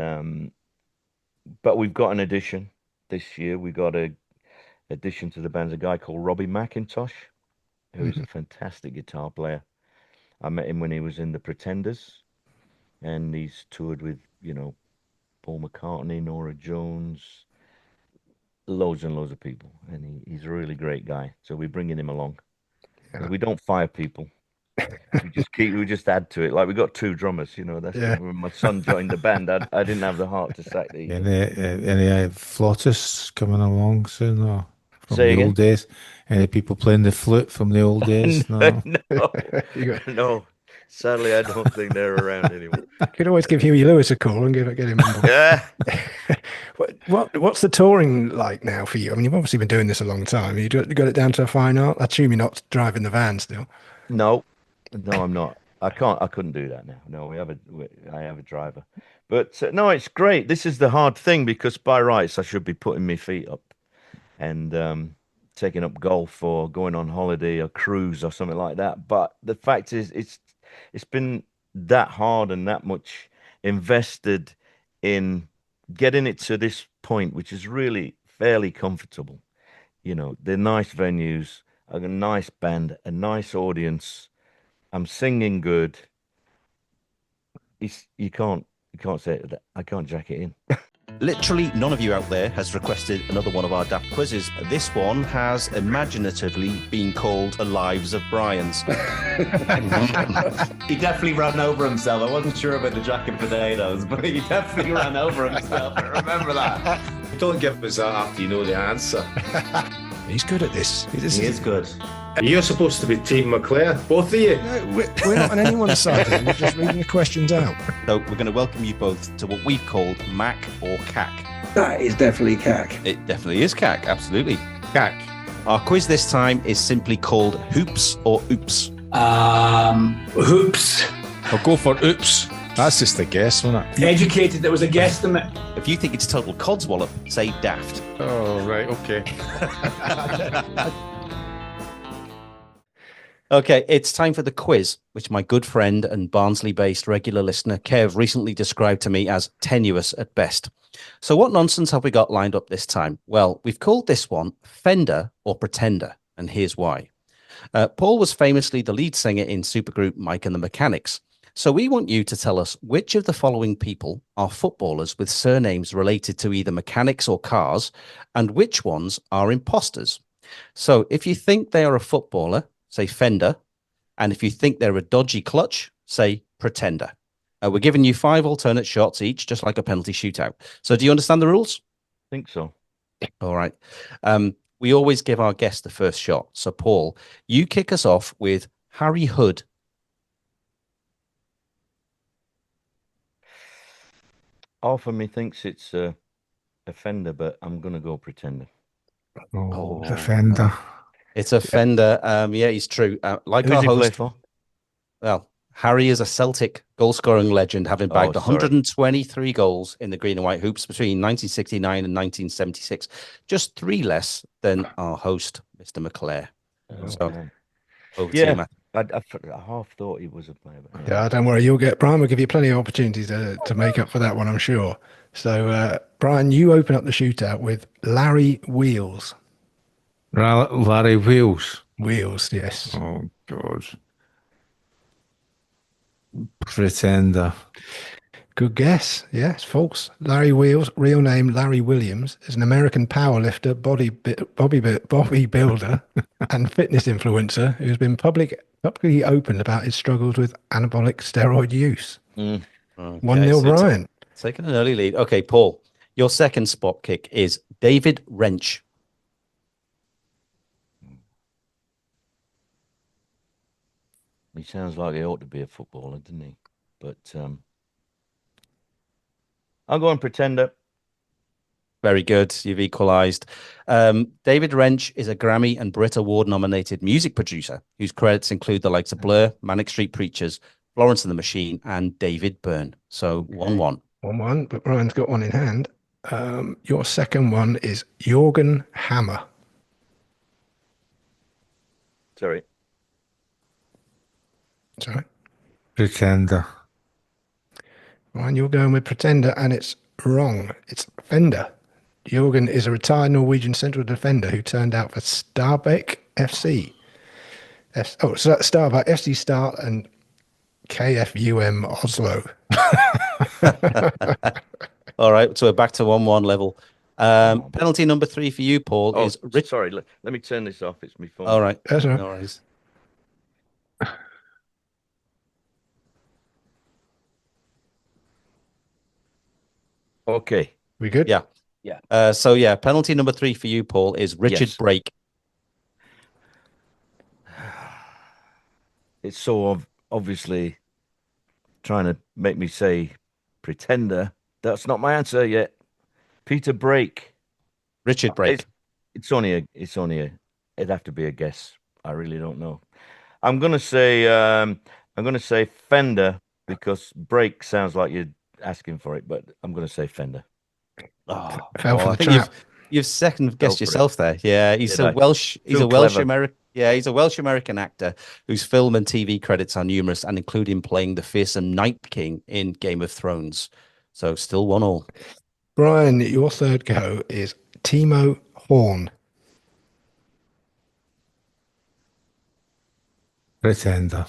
but we've got an addition this year. We got a addition to the band, a guy called Robbie McIntosh, who is a fantastic guitar player. I met him when he was in the Pretenders, and he's toured with, you know, Paul McCartney, Norah Jones, loads and loads of people, and he's a really great guy. So we're bringing him along. Yeah. We don't fire people. We just add to it. Like, we got two drummers, you know. That's when my son joined the band. I didn't have the heart to sack the. Any flautists coming along soon, or from Say the again? Old days? Any people playing the flute from the old days? No. No. Sadly, I don't think they're around anymore. You could always give Huey Lewis a call and get him on board. Yeah. What's the touring like now for you? I mean, you've obviously been doing this a long time. You got it down to a fine art. I assume you're not driving the van still. No, I'm not. I couldn't do that now. No, I have a driver. But no, it's great. This is the hard thing, because by rights I should be putting my feet up and taking up golf or going on holiday or cruise or something like that. But the fact is, it's been that hard and that much invested in getting it to this point, which is really fairly comfortable. You know, they're nice venues, a nice band, a nice audience. I'm singing good. You can't say that. I can't jack it in. Literally none of you out there has requested another one of our daft quizzes. This one has imaginatively been called The Lives of Brian's. He definitely ran over himself. I wasn't sure about the jack and potatoes, but he definitely ran over himself. I remember that. don't give us that after you know the answer. He's good at this. He is good. You're supposed to be Team McClare, both of you. No, we're not on anyone's side. We're just reading the questions out. So we're going to welcome you both to what we've called Mac or Cack. That is definitely Cack. It definitely is Cack, absolutely. Cack. Our quiz this time is simply called Hoops or Oops. Hoops. I'll go for oops. That's just a guess, wasn't it? Educated, there was a guesstimate. If you think it's total codswallop, say daft. Oh, right, okay. Okay, it's time for the quiz, which my good friend and Barnsley-based regular listener Kev recently described to me as tenuous at best. So what nonsense have we got lined up this time? Well, we've called this one Fender or Pretender, and here's why. Paul was famously the lead singer in supergroup Mike and the Mechanics. So we want you to tell us which of the following people are footballers with surnames related to either mechanics or cars, and which ones are imposters. So if you think they are a footballer, say Fender, and if you think they're a dodgy clutch, say Pretender. We're giving you 5 alternate shots each, just like a penalty shootout. So do you understand the rules? I think so. All right. We always give our guest the first shot. So, Paul, you kick us off with Harry Hood. Half of me thinks it's a Fender, but I'm going to go Pretender. Oh, the Fender. It's a Fender. Yeah, he's true. Like Who's our he play host. for? Well, Harry is a Celtic goal-scoring legend, having bagged 123 goals in the green and white hoops between 1969 and 1976, just 3 less than our host, Mr. McClare. Yeah, I half thought he was a player. But yeah, don't worry, you'll get Brian. Will give you plenty of opportunities to make up for that one, I'm sure. So, Brian, you open up the shootout with Larry Wheels. Larry Wheels. Wheels, yes. Oh, God. Pretender. Good guess. Yes, false. Larry Wheels, real name Larry Williams, is an American powerlifter, bodybuilder, and fitness influencer who's been publicly open about his struggles with anabolic steroid use. Okay, 1-0 Brian. Taking an early lead. Okay, Paul, your second spot kick is David Wrench. He sounds like he ought to be a footballer, doesn't he? But I'll go on Pretender. Very good. You've equalized. David Wrench is a Grammy and Brit Award nominated music producer whose credits include the likes of Blur, Manic Street Preachers, Florence and the Machine, and David Byrne. So 1-1. 1-1, but Brian's got one in hand. Your second one is Jürgen Hammer. Sorry. Sorry. Pretender. Ryan, you're going with Pretender, and it's wrong. It's Fender. Jürgen is a retired Norwegian central defender who turned out for Stabæk FC. Stabæk FC Start and KFUM Oslo. All right, so we're back to 1-1 level. Penalty number 3 for you, Paul, is... Sorry, let me turn this off. It's my phone. All right. That's all right. No worries. Okay. We good? Yeah. Yeah. So, penalty number 3 for you, Paul, is Richard Brake. It's so obviously trying to make me say Pretender. That's not my answer yet. Peter Brake. Richard Brake. It'd have to be a guess. I really don't know. I'm gonna say Fender because Brake sounds like you're asking for it, but I'm gonna say Fender. I think you've second guessed yourself there. Yeah, he's a Welsh American. Yeah, he's a Welsh American actor whose film and TV credits are numerous and include him playing the fearsome Night King in Game of Thrones. So still 1-1. Brian, your third go is Timo Horn. Pretender.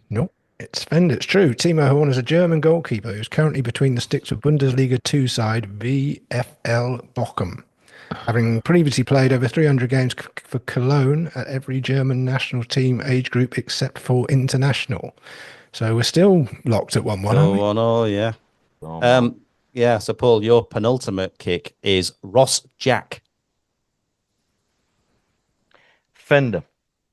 Nope, it's Fender. It's true. Timo Horn is a German goalkeeper who's currently between the sticks of Bundesliga 2 side VfL Bochum, having previously played over 300 games for Cologne at every German national team age group except for international. So we're still locked at 1-1. 1-0, yeah. Yeah, so Paul, your penultimate kick is Ross Jack. Fender.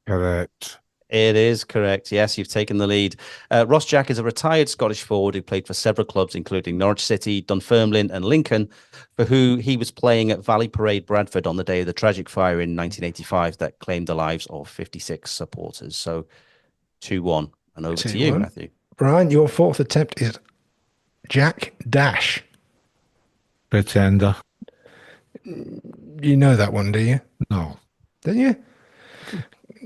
Correct. It is correct. Yes, you've taken the lead. Ross Jack is a retired Scottish forward who played for several clubs, including Norwich City, Dunfermline and Lincoln, for who he was playing at Valley Parade, Bradford on the day of the tragic fire in 1985 that claimed the lives of 56 supporters. So 2-1. And over to you, Matthew. Brian, your fourth attempt is Jack Dash. Pretender. You know that one, do you? No. Don't you?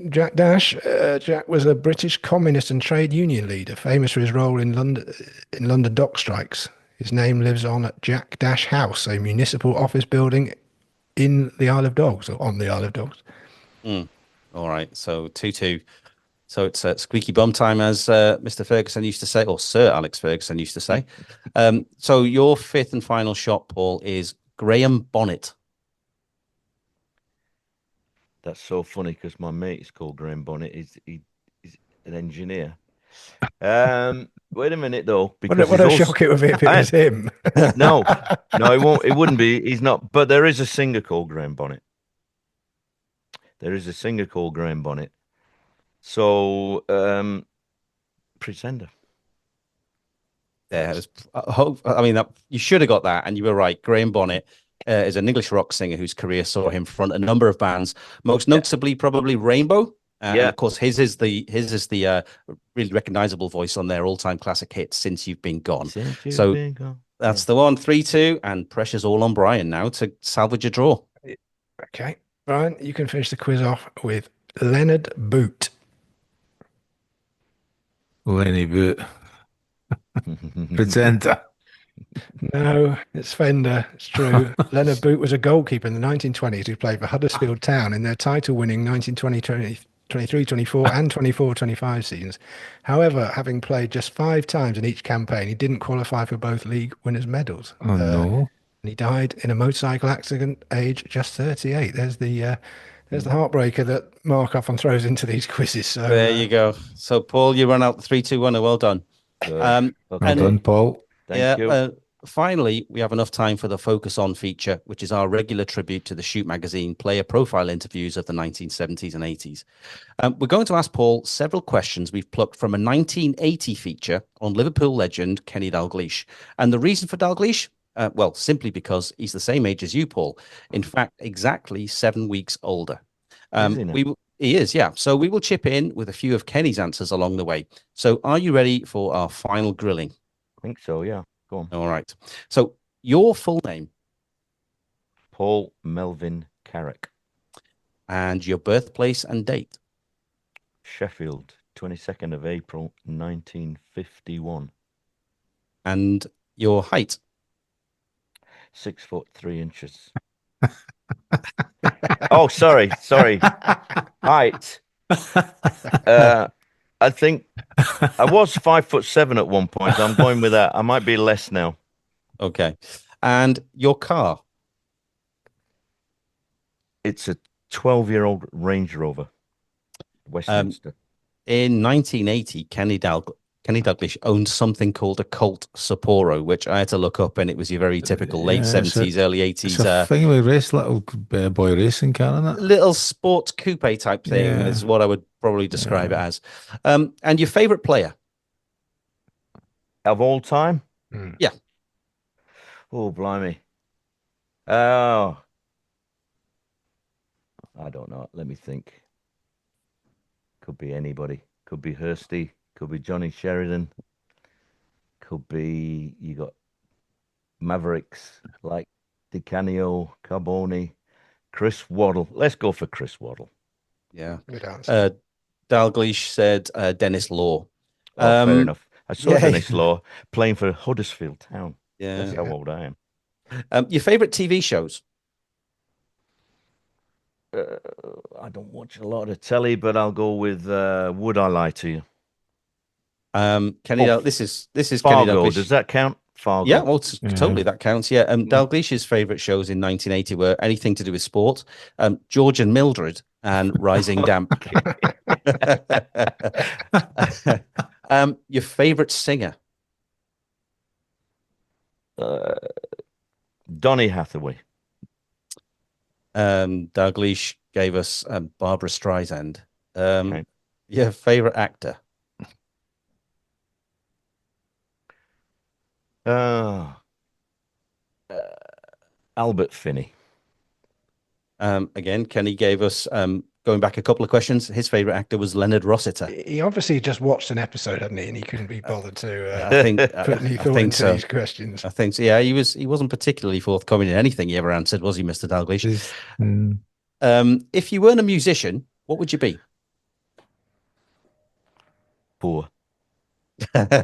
Jack Dash. Jack was a British communist and trade union leader, famous for his role in London dock strikes. His name lives on at Jack Dash House, a municipal office building in the Isle of Dogs, or on the Isle of Dogs. All right, so 2-2. So it's squeaky bum time, as Mr. Ferguson used to say, or Sir Alex Ferguson used to say. So your fifth and final shot, Paul, is Graham Bonnet. That's so funny because my mate is called Graham Bonnet. He's an engineer. Wait a minute though, because what a shock it would be if it was him. No, it won't. It wouldn't be. He's not. But there is a singer called Graham Bonnet. So, Pretender. Yeah, you should have got that, and you were right. Graham Bonnet is an English rock singer whose career saw him front a number of bands, most notably probably Rainbow. And of course, his is the really recognizable voice on their all-time classic hit "Since You've Been Gone." That's the one. 3-2, and pressure's all on Brian now to salvage a draw. Okay, Brian, you can finish the quiz off with Leonard Boot. Lenny Boot. Pretender. No, it's Fender. It's true. Leonard Boot was a goalkeeper in the 1920s who played for Huddersfield Town in their title-winning 1920-23-24 and 24-25 seasons. However, having played just 5 times in each campaign, he didn't qualify for both league winners' medals. Oh, no. And he died in a motorcycle accident, age just 38. There's the heartbreaker that Mark often throws into these quizzes. So there you go. So, Paul, you run out the 3-2-1. Well done. Well done, Paul. Thank you. Finally, we have enough time for the Focus On feature, which is our regular tribute to the Shoot magazine player profile interviews of the 1970s and 80s. We're going to ask Paul several questions we've plucked from a 1980 feature on Liverpool legend Kenny Dalglish. And the reason for Dalglish? Well, simply because he's the same age as you, Paul. In fact, exactly 7 weeks older. He is, yeah. So we will chip in with a few of Kenny's answers along the way. So are you ready for our final grilling? I think so, yeah. Go on. All right. So your full name? Paul Melvin Carrack. And your birthplace and date? Sheffield, 22nd of April, 1951. And your height? 6'3". Oh, sorry. Height. I think I was 5'7" at one point. I'm going with that. I might be less now. Okay. And your car? It's a 12-year-old Range Rover, Westminster. In 1980, Kenny Dalglish owned something called a Colt Sapporo, which I had to look up, and it was your very typical late 70s, early 80s. It's a thing we race, little boy racing car, isn't it? Little sports coupe type thing is what I would probably describe it as. And your favorite player? Of all time? Yeah. Oh, blimey. Oh. I don't know. Let me think. Could be anybody. Could be Hirsty. Could be Johnny Sheridan. Could be, you got Mavericks like Di Canio, Carboni, Chris Waddle. Let's go for Chris Waddle. Yeah. Good answer. Dalglish said Dennis Law. Fair enough. I saw Dennis Law playing for Huddersfield Town. Yeah. That's how old I am. Your favorite TV shows? I don't watch a lot of telly, but I'll go with Would I Lie to You? Kenny, this is Fargo. Kenny Dalglish. Does that count? Fargo. Yeah, well, totally, that counts. Yeah, Dalglish's favorite shows in 1980 were anything to do with sport, George and Mildred, and Rising Damp. Your favorite singer? Donny Hathaway. Dalglish gave us Barbara Streisand. Okay. Your favorite actor? Albert Finney. Again, Kenny gave us, going back a couple of questions, his favorite actor was Leonard Rossiter. He obviously just watched an episode, hadn't he? And he couldn't be bothered to I think put any thought into these questions. I think so. Yeah, he wasn't particularly forthcoming in anything he ever answered, was he, Mr. Dalglish? If you weren't a musician, what would you be? Poor. Like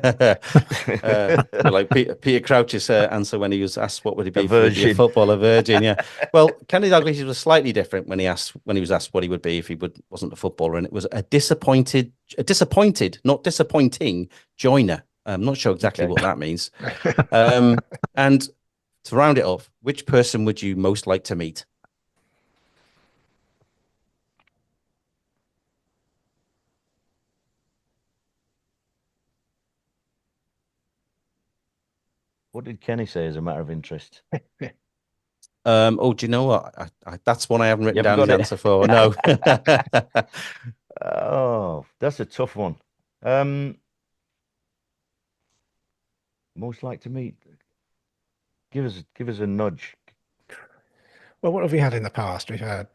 Peter Crouch's answer when he was asked what would he be for a footballer, virgin. Yeah. Well, Kenny Dalglish was slightly different when he was asked what he would be if he wasn't a footballer, and it was a disappointed, not disappointing joiner. I'm not sure exactly what that means. And to round it off, which person would you most like to meet? What did Kenny say as a matter of interest? Do you know what? That's one I haven't written down the answer for. No. Oh, that's a tough one. Most like to meet. Give us a nudge. Well, what have we had in the past? We've had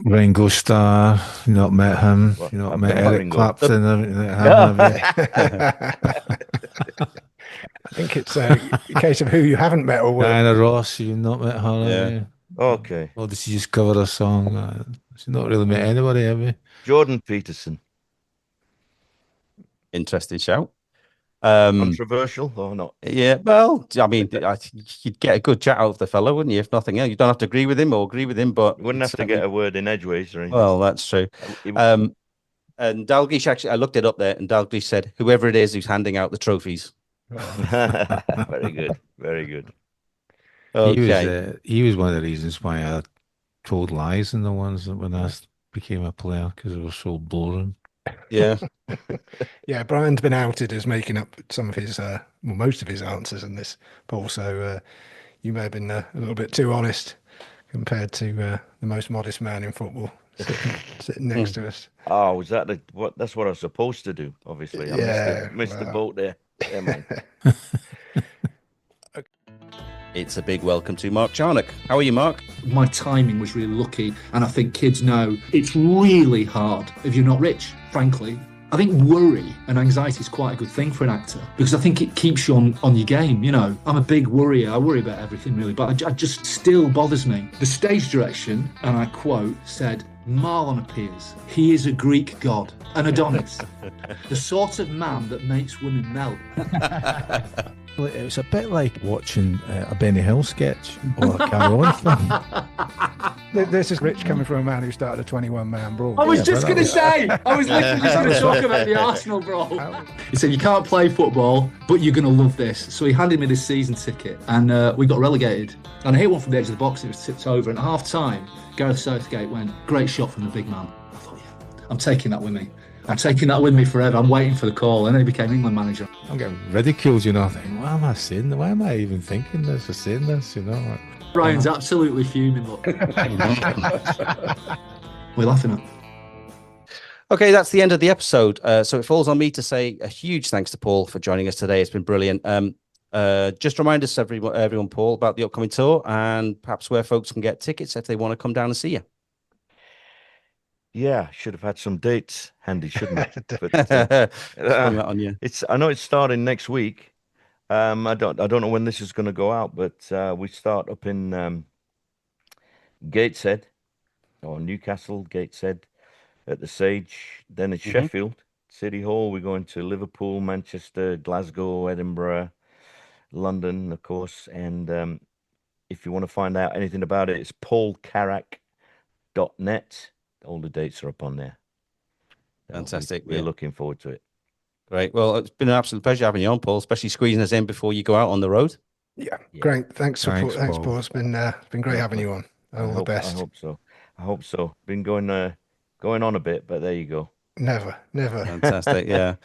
Ringo Starr. You not met him. You not met Eric Clapton. I think it's a case of who you haven't met or worked. Diana Ross, you've not met her. Yeah. Okay. Well, did she just cover a song? She's not really met anybody, have you? Jordan Peterson. Interesting shout. Controversial or not? Yeah, well, I mean, you'd get a good chat out of the fellow, wouldn't you? If nothing else, you don't have to agree with him or agree with him, but you wouldn't have to get a word in edgeways or anything. Well, that's true. And Dalglish, actually, I looked it up there, and Dalglish said, "Whoever it is who's handing out the trophies." Very good, very good. Okay, he was one of the reasons why I told lies in the ones that when I became a player because it was so boring. Yeah. Yeah, Brian's been outed as making up some of his, most of his answers in this, Paul. So you may have been a little bit too honest compared to the most modest man in football sitting next to us. Oh, was that what? That's what I was supposed to do. Obviously, I missed the boat there. Yeah, man. It's a big welcome to Mark Charnock. How are you, Mark? My timing was really lucky, and I think kids know it's really hard if you're not rich, frankly. I think worry and anxiety is quite a good thing for an actor because I think it keeps you on your game, you know. I'm a big worrier. I worry about everything, really, but it just still bothers me. The stage direction, and I quote, said, "Marlon appears. He is a Greek god, an Adonis, the sort of man that makes women melt." It was a bit like watching a Benny Hill sketch or a Carry-On film. This is Rich coming from a man who started a 21-man brawl. I was just going to say, I was literally just going to talk about the Arsenal brawl. He said, "You can't play football, but you're going to love this." So he handed me this season ticket, and we got relegated. And I hit one from the edge of the box, and it was tipped over. And at half-time, Gareth Southgate went, "Great shot from the big man." I thought, yeah, I'm taking that with me. I'm taking that with me forever. I'm waiting for the call. And then he became England manager. I'm getting ridiculed, you know. I think, why am I saying that? Why am I even thinking this or saying this, you know? Brian's absolutely fuming, look. We're laughing at. Okay, that's the end of the episode. So it falls on me to say a huge thanks to Paul for joining us today. It's been brilliant. Just remind us, everyone, Paul, about the upcoming tour and perhaps where folks can get tickets if they want to come down and see you. Yeah, should have had some dates handy, shouldn't I? But, on you. I know it's starting next week. I don't know when this is going to go out, but we start up in Gateshead or Newcastle, Gateshead at the Sage. Then it's Sheffield City Hall. We're going to Liverpool, Manchester, Glasgow, Edinburgh, London, of course. And if you want to find out anything about it, it's paulcarrack.net. All the dates are up on there. Fantastic. We're looking forward to it. Great. Well, it's been an absolute pleasure having you on, Paul, especially squeezing us in before you go out on the road. Yeah. Great. Thanks, Paul. It's been great having you on. All the best. I hope so. Been going on a bit, but there you go. Never. Fantastic. Yeah.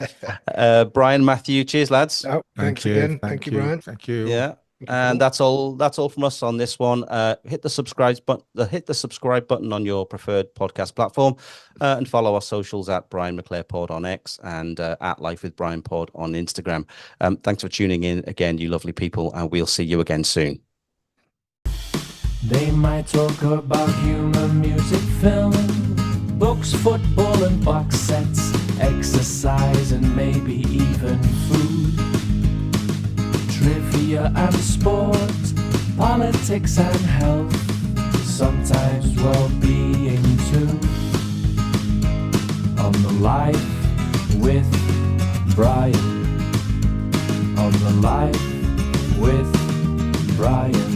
Brian, Matthew, cheers, lads. Oh, thanks again. Thank you, Brian. Thank you. Yeah. And that's all from us on this one. Hit the subscribe button on your preferred podcast platform, and follow our socials at Brian McClare Pod on X and at Life with Brian Pod on Instagram. Thanks for tuning in again, you lovely people, and we'll see you again soon. They might talk about humour, music, film, books, football and box sets, exercise and maybe even food, trivia and sport, politics and health, sometimes well-being too. On the Life with Brian. On the Life with Brian.